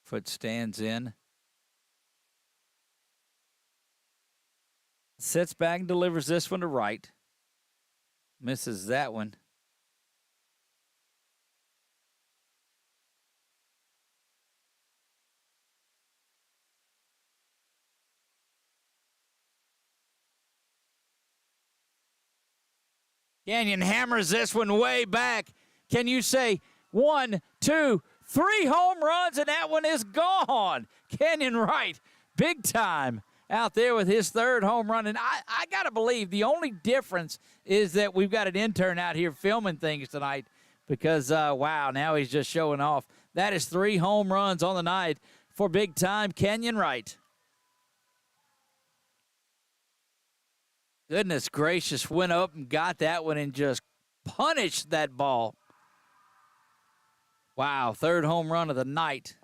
S1: Foot stands in. Sits back and delivers this one to right. Misses that one. Canyon hammers this one way back. Can you say 1, 2, 3 home runs, and that one is gone? Canyon Wright, big time out there with his third home run. And I got to believe the only difference is that we've got an intern out here filming things tonight because, wow, now he's just showing off. That is 3 home runs on the night for big time Canyon Wright. Goodness gracious, went up and got that one and just punished that ball. Wow, third home run of the night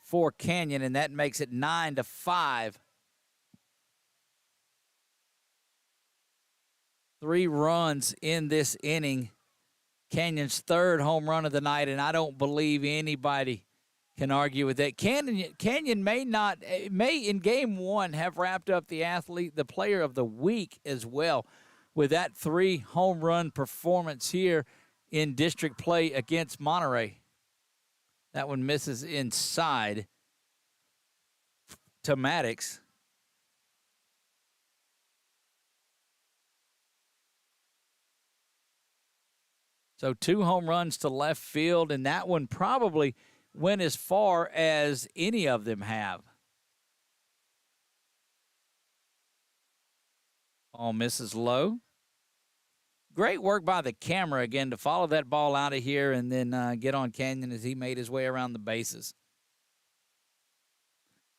S1: for Canyon, and that makes it 9-5. 3 runs in this inning. Canyon's third home run of the night, and I don't believe anybody can argue with that. Canyon may in game 1 have wrapped up the player of the week as well with that 3 home run performance here in district play against Monterey. That one misses inside to Maddox. So 2 home runs to left field, and that one probably went as far as any of them have. Ball misses low. Great work by the camera again to follow that ball out of here and then get on Canyon as he made his way around the bases.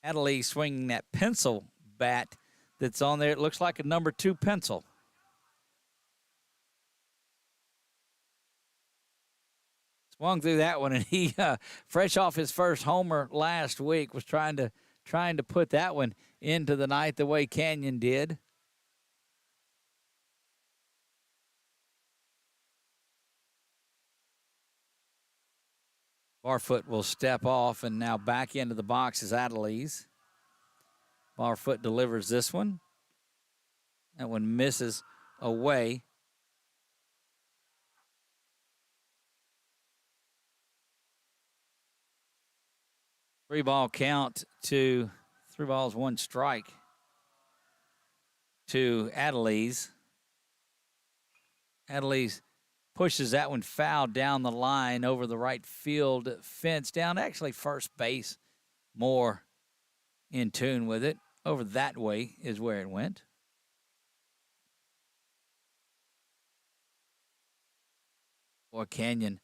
S1: Adelaide swinging that pencil bat that's on there. It looks like a number 2 pencil. Swung through that one, and he, fresh off his first homer last week, was trying to put that one into the night the way Canyon did. Barfoot will step off, and now back into the box is Adelise. Barfoot delivers this one. That one misses away. Three ball count to 3 balls, 1 strike to Adelise. Adelise pushes that one foul down the line over the right field fence, down actually first base, more in tune with it. Over that way is where it went. Boy, Canyon,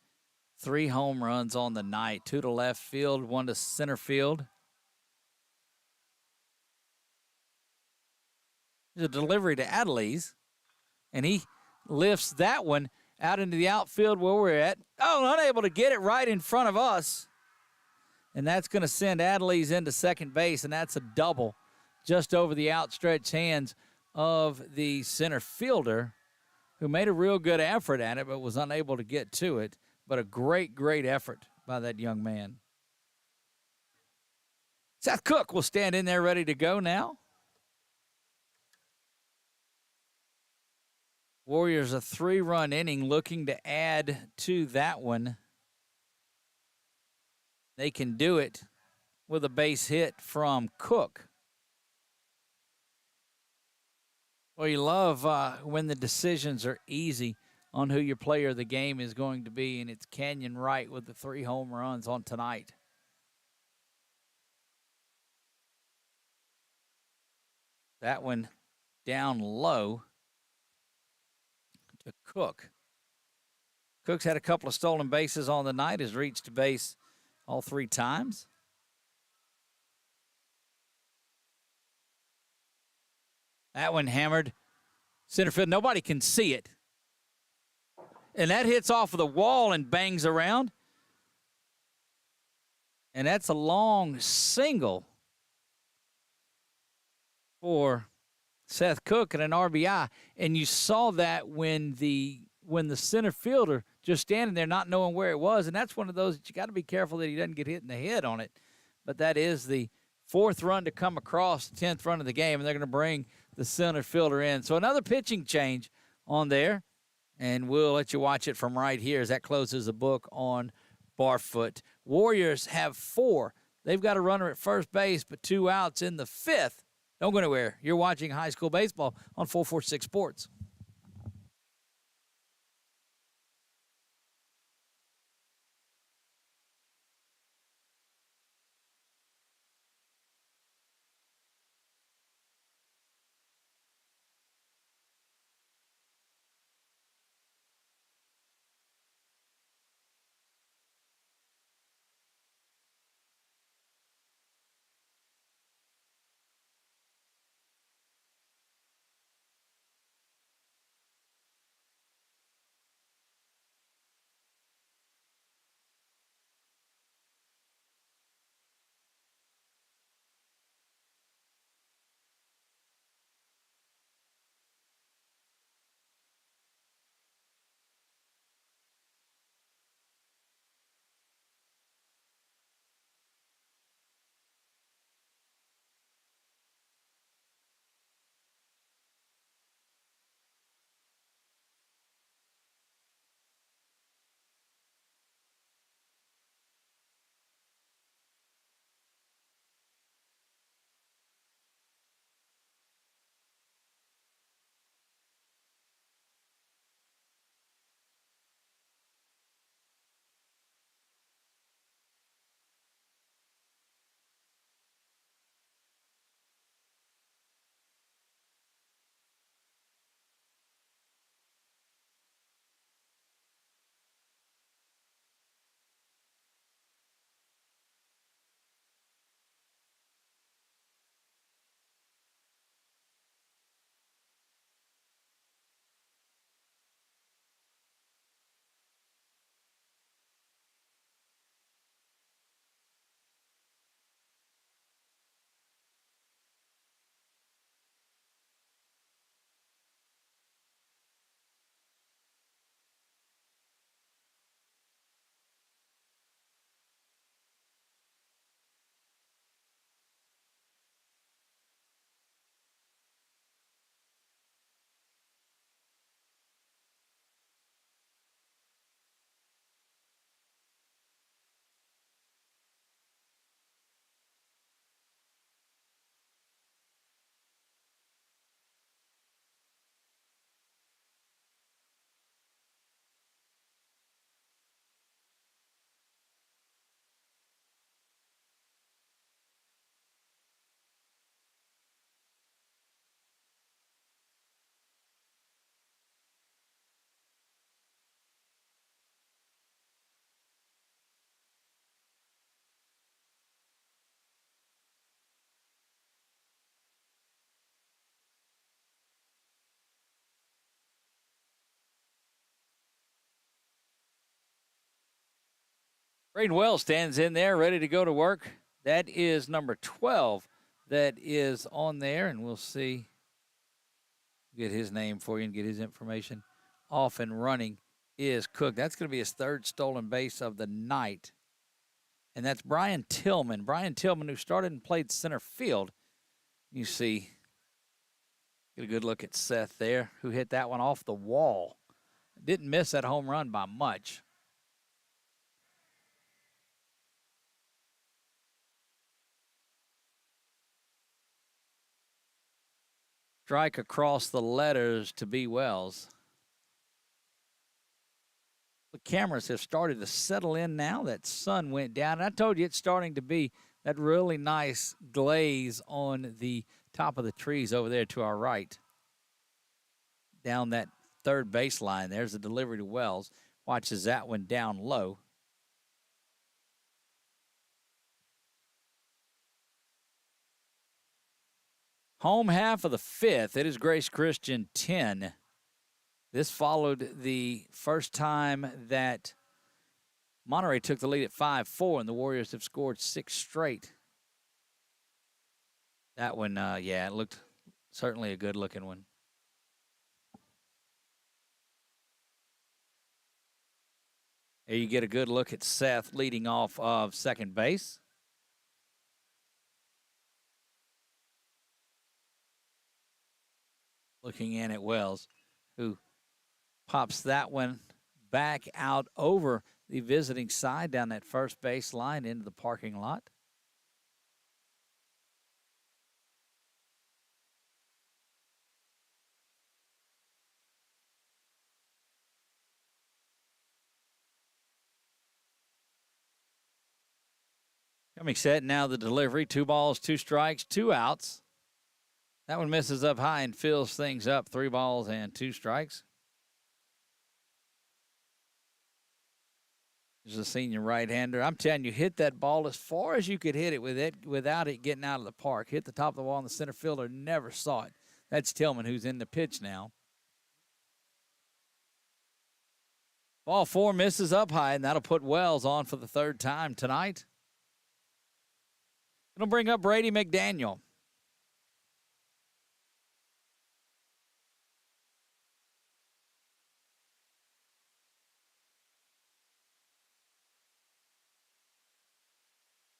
S1: 3 home runs on the night, 2 to left field, 1 to center field. There's a delivery to Adelise, and he lifts that one out into the outfield where we're at. Oh, unable to get it right in front of us. And that's going to send Adelise into second base, and that's a double just over the outstretched hands of the center fielder, who made a real good effort at it but was unable to get to it. But a great, great effort by that young man. Seth Cook will stand in there ready to go now. Warriors a 3-run inning, looking to add to that one. They can do it with a base hit from Cook. Well, you love when the decisions are easy on who your player of the game is going to be, and it's Canyon Wright with the 3 home runs on tonight. That one down low to Cook. Cook's had a couple of stolen bases on the night, has reached base all 3 times. That one hammered center field. Nobody can see it. And that hits off of the wall and bangs around. And that's a long single for Seth Cook and an RBI. And you saw that when the center fielder just standing there not knowing where it was. And that's one of those that you got to be careful that he doesn't get hit in the head on it. But that is the fourth run to come across, 10th run of the game, and they're going to bring the center fielder in. So another pitching change on there, and we'll let you watch it from right here as that closes the book on Barfoot. Warriors have 4. They've got a runner at first base, but 2 outs in the 5th. Don't go anywhere. You're watching high school baseball on 446 Sports. Braden Wells stands in there ready to go to work. That is number 12 that is on there, and we'll see. Get his name for you and get his information. Off and running is Cook. That's going to be his 3rd stolen base of the night. And that's Brian Tillman. Brian Tillman, who started and played center field. You see, get a good look at Seth there, who hit that one off the wall. Didn't miss that home run by much. Strike across the letters to B. Wells. The cameras have started to settle in now. That sun went down. And I told you it's starting to be that really nice glaze on the top of the trees over there to our right. Down that third baseline, there's a delivery to Wells. Watches that one down low. Home half of the 5th. It is Grace Christian 10. This followed the first time that Monterey took the lead at 5-4, and the Warriors have scored 6 straight. That one, it looked certainly a good-looking one. There you get a good look at Seth leading off of second base. Looking in at Wells, who pops that one back out over the visiting side down that first base line into the parking lot. Coming set now, the delivery. 2 balls, 2 strikes, 2 outs. That one misses up high and fills things up. 3 balls and 2 strikes. There's a senior right-hander. I'm telling you, hit that ball as far as you could hit it without it getting out of the park. Hit the top of the wall, and the center fielder never saw it. That's Tillman, who's in the pitch now. Ball 4 misses up high, and that'll put Wells on for the 3rd time tonight. It'll bring up Brady McDaniel.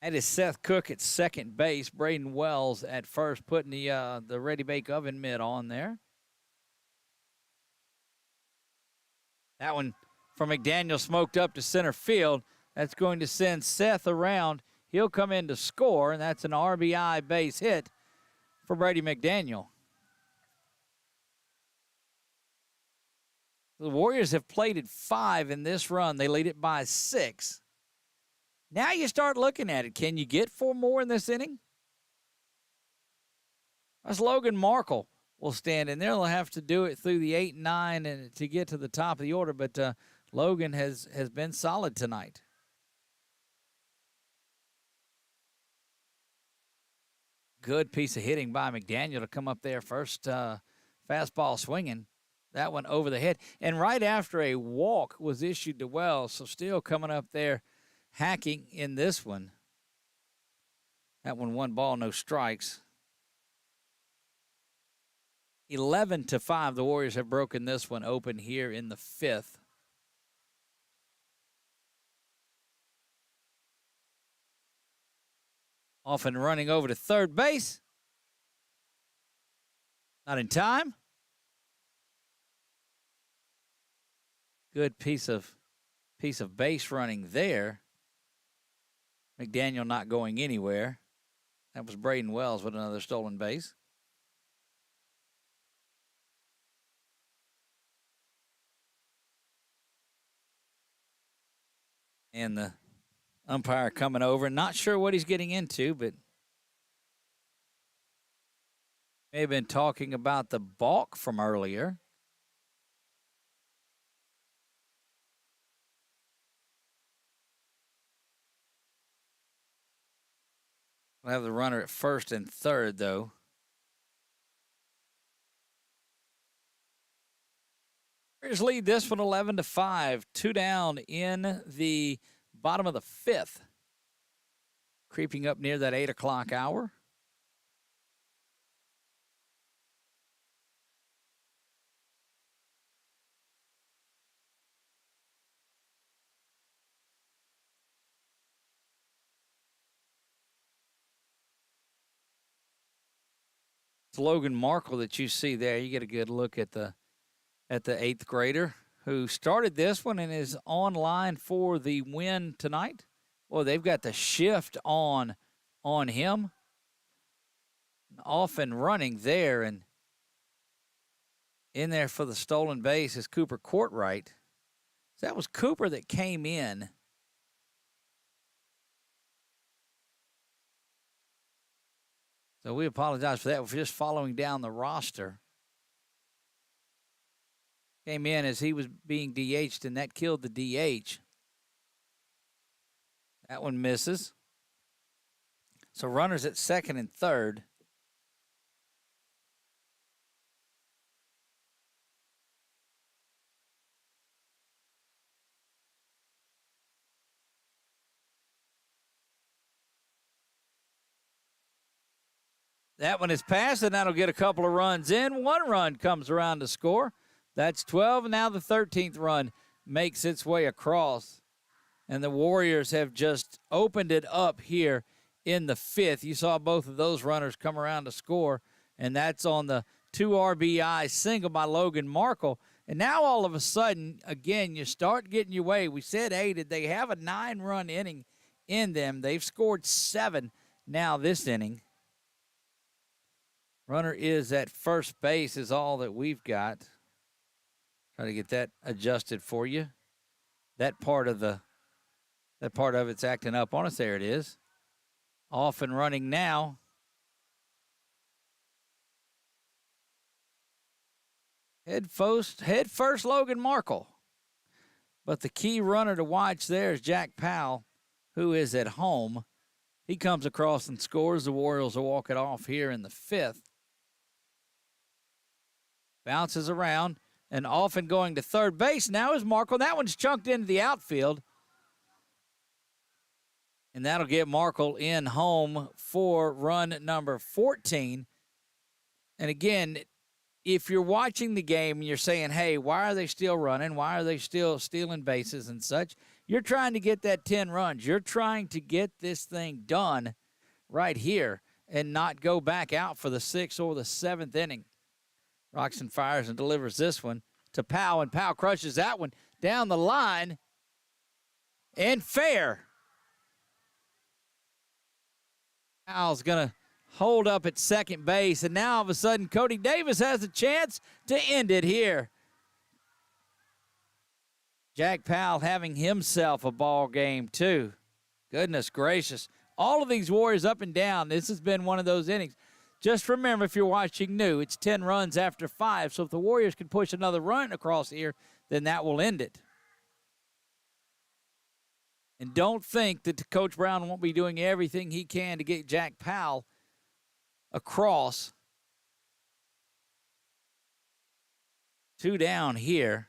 S1: That is Seth Cook at second base. Braden Wells at first, putting the ready bake oven mitt on there. That one from McDaniel smoked up to center field. That's going to send Seth around. He'll come in to score, and that's an RBI base hit for Brady McDaniel. The Warriors have plated 5 in this run. They lead it by 6. Now you start looking at it. Can you get 4 more in this inning? That's Logan Markle will stand in there. They'll have to do it through the 8 and 9 and to get to the top of the order, but Logan has been solid tonight. Good piece of hitting by McDaniel to come up there first. Fastball swinging. That one over the head. And right after a walk was issued to Wells, so still coming up there hacking in this one. That one 1 ball, no strikes. 11-5, the Warriors have broken this one open here in the 5th. Off and running over to third base. Not in time. Good piece of base running there. McDaniel not going anywhere. That was Braden Wells with another stolen base. And the umpire coming over. Not sure what he's getting into, but may have been talking about the balk from earlier. We'll have the runner at first and third, though. Warriors lead this one 11-5. 2 down in the bottom of the 5th. Creeping up near that 8 o'clock hour. It's Logan Markle that you see there. You get a good look at the 8th grader who started this one and is online for the win tonight. Well, they've got the shift on him. Off and running there, and in there for the stolen base is Cooper Courtwright. So that was Cooper that came in. So we apologize for that. We're just following down the roster. Came in as he was being DH'd, and that killed the DH. That one misses. So runners at second and third. That one is passed, and that'll get a couple of runs in. One run comes around to score. That's 12, and now the 13th run makes its way across. And the Warriors have just opened it up here in the 5th. You saw both of those runners come around to score, and that's on the 2 RBI single by Logan Markle. And now all of a sudden, again, you start getting your way. We said 8. They have a 9-run inning in them. They've scored 7 now this inning. Runner is at first base is all that we've got. Try to get that adjusted for you. That part of it's acting up on us. There it is. Off and running now. Head first, Logan Markle. But the key runner to watch there is Jack Powell, who is at home. He comes across and scores. The Orioles will walk it off here in the 5th. Bounces around and off and going to third base. Now is Markle. That one's chunked into the outfield. And that'll get Markle in home for run number 14. And again, if you're watching the game and you're saying, hey, why are they still running? Why are they still stealing bases and such? You're trying to get that 10 runs. You're trying to get this thing done right here and not go back out for the 6th or the 7th inning. Roxon fires and delivers this one to Powell, and Powell crushes that one down the line. And fair. Powell's going to hold up at second base, and now all of a sudden Cody Davis has a chance to end it here. Jack Powell having himself a ball game too. Goodness gracious. All of these Warriors up and down. This has been one of those innings. Just remember, if you're watching new, it's 10 runs after 5. So if the Warriors can push another run across here, then that will end it. And don't think that Coach Brown won't be doing everything he can to get Jack Powell across. 2 down here.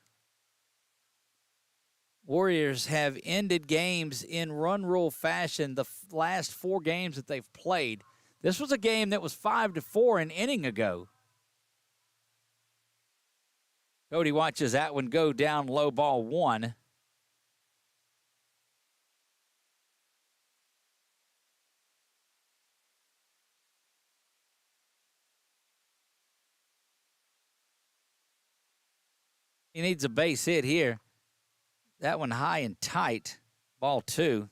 S1: Warriors have ended games in run rule fashion the last 4 games that they've played. This was a game that was 5-4 an inning ago. Cody watches that one go down low, ball 1. He needs a base hit here. That one high and tight. Ball 2.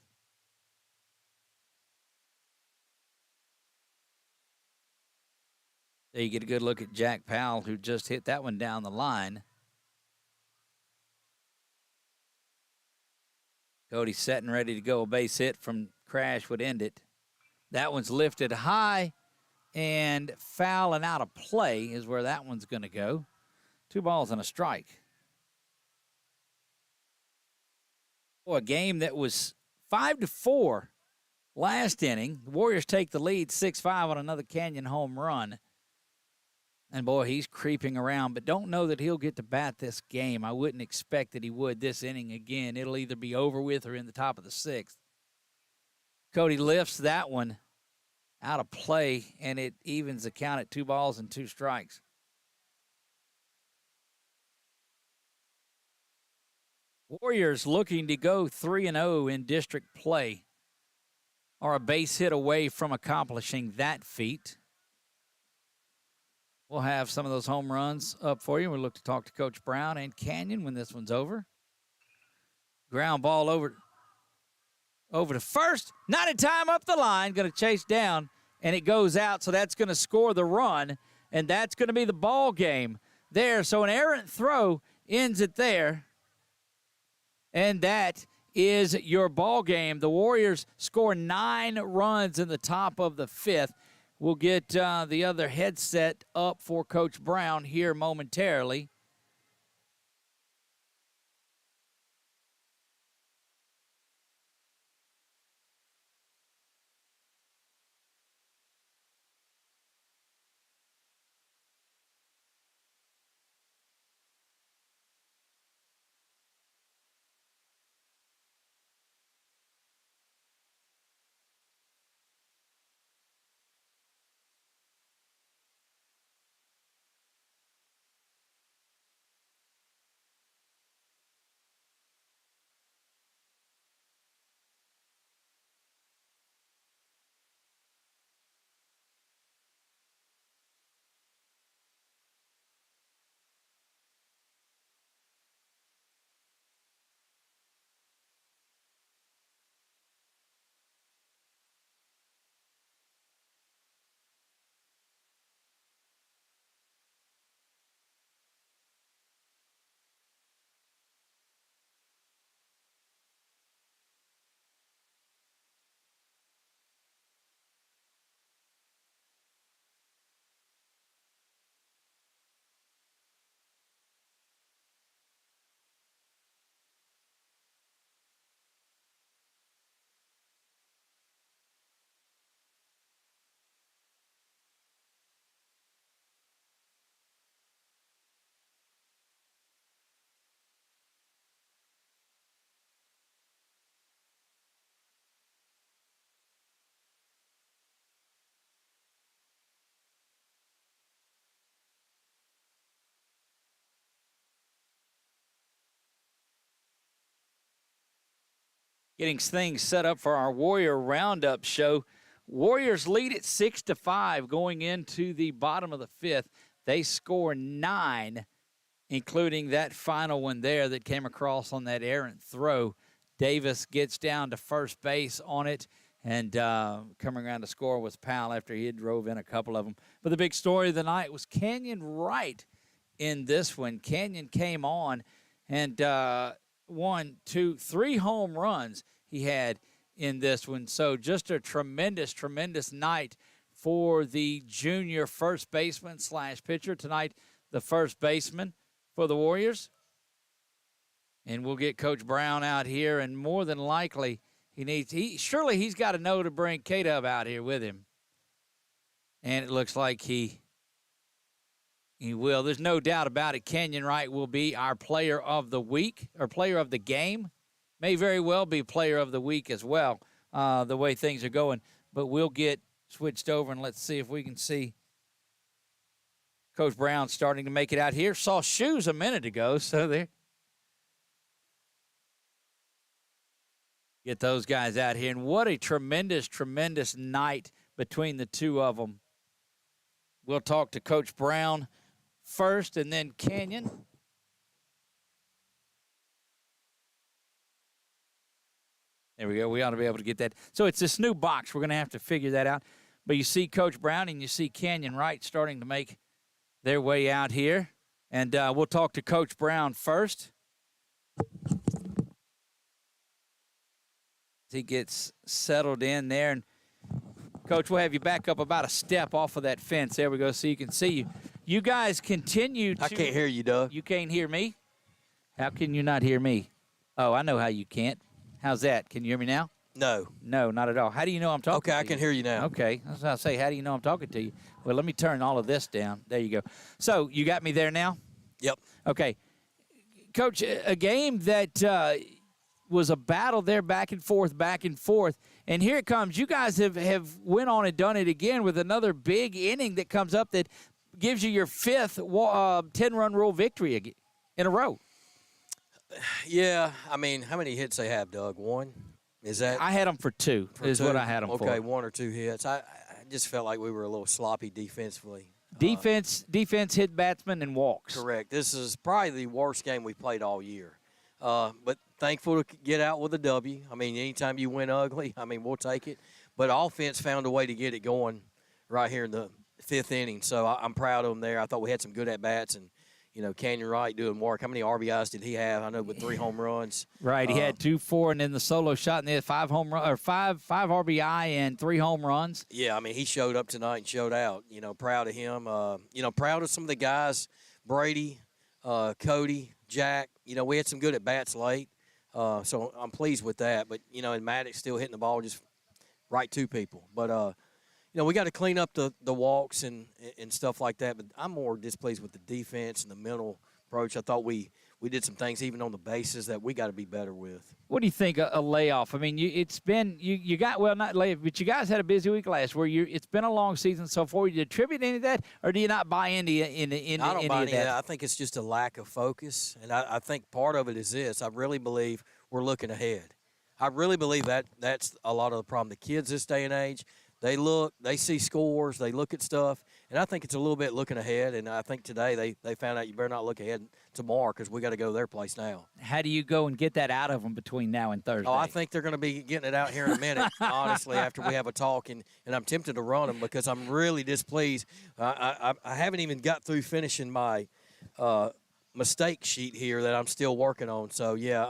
S1: There you get a good look at Jack Powell, who just hit that one down the line. Cody setting ready to go. A base hit from Crash would end it. That one's lifted high and foul and out of play is where that one's going to go. 2 balls and a strike. Boy, a game that was 5-4 last inning. The Warriors take the lead 6-5 on another Canyon home run. And, boy, he's creeping around, but don't know that he'll get to bat this game. I wouldn't expect that he would this inning again. It'll either be over with or in the top of the 6th. Cody lifts that one out of play, and it evens the count at 2 balls and 2 strikes. Warriors looking to go 3-0 in district play are a base hit away from accomplishing that feat. We'll have some of those home runs up for you. We'll look to talk to Coach Brown and Canyon when this one's over. Ground ball over to first. Not in time up the line. Going to chase down, and it goes out, so that's going to score the run, and that's going to be the ball game there. So an errant throw ends it there, and that is your ball game. The Warriors score 9 runs in the top of the 5th. We'll get the other headset up for Coach Brown here momentarily. Getting things set up for our Warrior Roundup show. Warriors lead at 6-5 going into the bottom of the fifth. They score 9, including that final one there that came across on that errant throw. Davis gets down to first base on it, and coming around to score was Powell after he had drove in a couple of them. But the big story of the night was Kenyon Wright in this one. Kenyon came on and 1, 2, 3 home runs he had in this one. So just a tremendous, tremendous night for the junior first baseman / pitcher. Tonight, the first baseman for the Warriors. And we'll get Coach Brown out here, and more than likely surely he's got to know to bring K-Dub out here with him. And it looks like he will. There's no doubt about it. Kenyon Wright will be our player of the week, or player of the game. May very well be player of the week as well, the way things are going. But we'll get switched over, and let's see if we can see Coach Brown starting to make it out here. Saw shoes a minute ago, so there. Get those guys out here. And what a tremendous, tremendous night between the two of them. We'll talk to Coach Brown first, and then Kenyon. There we go. We ought to be able to get that. So it's this new box. We're going to have to figure that out. But you see Coach Brown and you see Kenyon Wright starting to make their way out here. And we'll talk to Coach Brown first. He gets settled in there. And, Coach, we'll have you back up about a step off of that fence. There we go, so you can see you. You guys continue to –
S9: I can't hear you, Doug.
S1: You can't hear me? How can you not hear me? Oh, I know how you can't. How's that? Can you hear me now?
S9: No.
S1: No, not at all. How do you know I'm talking to you?
S9: Okay, I can hear you now.
S1: Okay. That's what I say. How do you know I'm talking to you? Well, let me turn all of this down. There you go. So you got me there now?
S9: Yep.
S1: Okay. Coach, a game that was a battle there, back and forth, and here it comes. You guys have went on and done it again with another big inning that comes up that gives you your fifth 10-run rule victory in a row.
S9: Yeah, I mean, how many hits they have, Doug? 1? Is that?
S1: I had them for 2, is 2? What I had them for.
S9: Okay, 1 or 2 hits. I just felt like we were a little sloppy defensively.
S1: Defense hit batsmen and walks.
S9: Correct. This is probably the worst game we played all year. But thankful to get out with a W. I mean, anytime you win ugly, I mean, we'll take it. But offense found a way to get it going right here in the 5th inning. So I'm proud of them there. I thought we had some good at-bats, and, you know, Kenyon Wright doing work. How many RBIs did he have? I know with 3 home runs.
S1: Right. He had 2, 4, and then the solo shot, and they had 5 RBI and 3 home runs.
S9: Yeah, I mean, he showed up tonight and showed out. You know, proud of him. You know, proud of some of the guys, Brady, Cody, Jack. You know, we had some good at-bats late. So I'm pleased with that. But, you know, and Maddox still hitting the ball just right to people. But, you know, we got to clean up the walks and stuff like that. But I'm more displeased with the defense and the mental approach. I thought we did some things even on the bases that we got to be better with.
S1: What do you think a layoff? I mean, it's been you got, well, not layoff, but you guys had a busy week last where it's been a long season so far. Do you attribute any of that, or do you not buy into
S9: I don't buy any of that. I think it's just a lack of focus, and I think part of it is this. I really believe we're looking ahead. I really believe that's a lot of the problem. The kids this day and age, they see scores, they look at stuff, and I think it's a little bit looking ahead, and I think today they found out you better not look ahead tomorrow because we got to go to their place now.
S1: How do you go and get that out of them between now and Thursday?
S9: Oh, I think they're going to be getting it out here in a minute, honestly, after we have a talk, and I'm tempted to run them because I'm really displeased. I haven't even got through finishing my mistake sheet here that I'm still working on, so, yeah,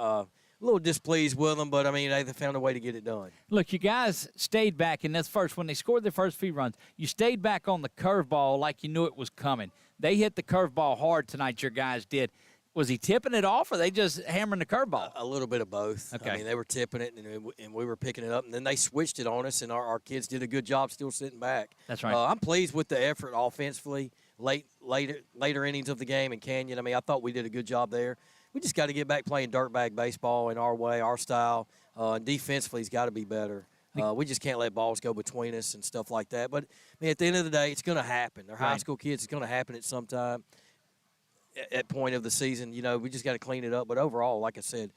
S9: a little displeased with them, but, I mean, they found a way to get it done.
S1: Look, you guys stayed back in this first. When they scored their first few runs, you stayed back on the curveball like you knew it was coming. They hit the curveball hard tonight, your guys did. Was he tipping it off, or they just hammering the curveball?
S9: A little bit of both.
S1: Okay.
S9: I mean, they were tipping it, and we were picking it up, and then they switched it on us, and our kids did a good job still sitting back.
S1: That's right.
S9: I'm pleased with the effort offensively later innings of the game in Canyon. I mean, I thought we did a good job there. We just got to get back playing dirtbag baseball in our way, our style. And defensively, it's got to be better. We just can't let balls go between us and stuff like that. But, I mean, at the end of the day, it's going to happen. They're high school kids. It's going to happen at some time at point of the season. You know, we just got to clean it up. But overall, like I said,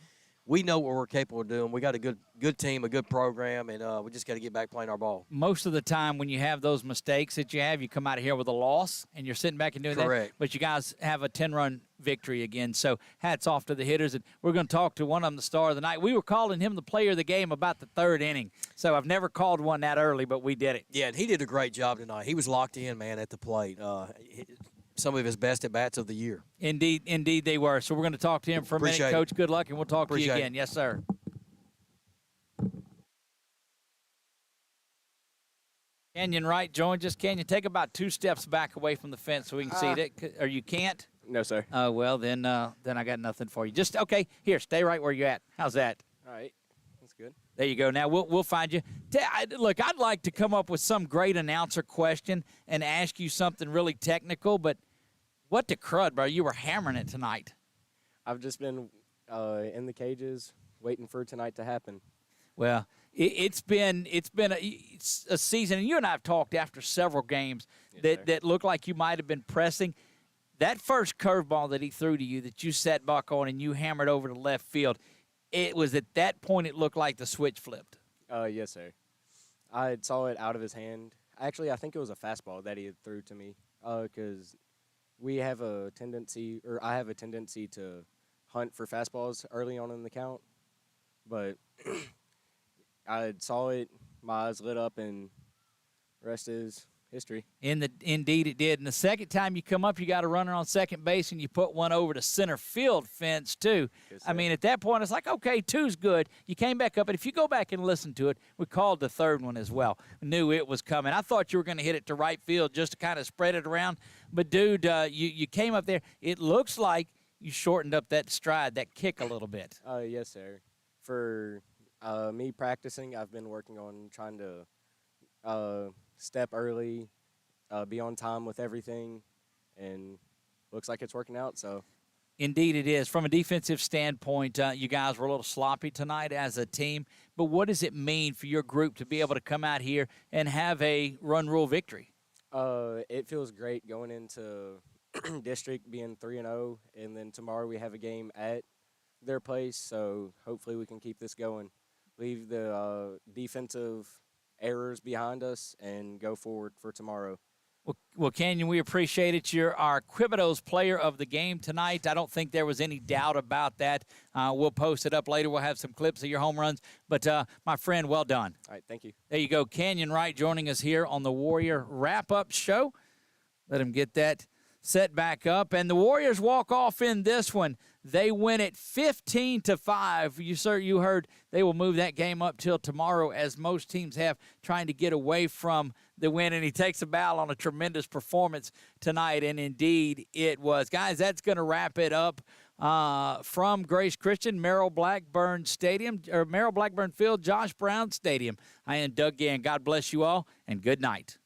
S9: we know what we're capable of doing. We got a good team, a good program, and we just got to get back playing our ball.
S1: Most of the time when you have those mistakes that you come out of here with a loss, and you're sitting back and doing
S9: Correct.
S1: that. But you guys have a 10-run victory again, so hats off to the hitters. And we're going to talk to one of them, the star of the night. We were calling him the player of the game about the third inning, so I've never called one that early, but we did it.
S9: Yeah, and he did a great job tonight. He was locked in, man, at the plate. Some of his best at-bats of the year.
S1: Indeed they were. So we're going to talk to him for a minute.
S9: Appreciate it.
S1: Coach, good luck, and we'll talk to you
S9: Appreciate
S1: again.
S9: it.
S1: Yes, sir. Kenyon Wright joins us. Kenyon, take about 2 steps back away from the fence so we can see it. Or you can't?
S10: No, sir.
S1: Well, then I got nothing for you. Just, okay, here, stay right where you're at. How's that?
S10: All right. That's good.
S1: There you go. Now, we'll find you. Look, I'd like to come up with some great announcer question and ask you something really technical, but what the crud, bro? You were hammering it tonight.
S10: I've just been in the cages waiting for tonight to happen.
S1: Well, it's been a season, and you and I have talked after several games that looked like you might have been pressing. That first curveball that he threw to you that you sat back on and you hammered over to left field, it was at that point it looked like the switch flipped.
S10: Yes, sir. I saw it out of his hand. Actually, I think it was a fastball that he had threw to me because I have a tendency to hunt for fastballs early on in the count. But I saw it, my eyes lit up, and the rest is history.
S1: Indeed it did. And the second time you come up, you got a runner on second base, and you put one over to center field fence, too.
S10: Yes,
S1: I mean, at that point, it's like, okay, 2's good. You came back up, and if you go back and listen to it, we called the third one as well. We knew it was coming. I thought you were going to hit it to right field just to kind of spread it around. But, dude, you came up there. It looks like you shortened up that stride, that kick a little bit.
S10: Yes, sir. For me practicing, I've been working on trying to step early, be on time with everything, and looks like it's working out. So,
S1: Indeed it is. From a defensive standpoint, you guys were a little sloppy tonight as a team, but what does it mean for your group to be able to come out here and have a run rule victory?
S10: It feels great going into district being 3-0, and then tomorrow we have a game at their place, so hopefully we can keep this going. Leave the defensive errors behind us and go forward for tomorrow.
S1: Well, Canyon, we appreciate it. You're our Quibidos player of the game tonight. I don't think there was any doubt about that. We'll post it up later. We'll have some clips of your home runs. But, my friend, well done.
S10: All right, thank you.
S1: There you go. Canyon Wright joining us here on the Warrior Wrap-Up Show. Let him get that set back up. And the Warriors walk off in this one. They win it 15-5. You heard they will move that game up till tomorrow, as most teams have, trying to get away from the win. And he takes a bow on a tremendous performance tonight, and indeed it was. Guys, that's going to wrap it up from Grace Christian, Merrill Blackburn Field, Josh Brown Stadium. I am Doug Gann. God bless you all, and good night.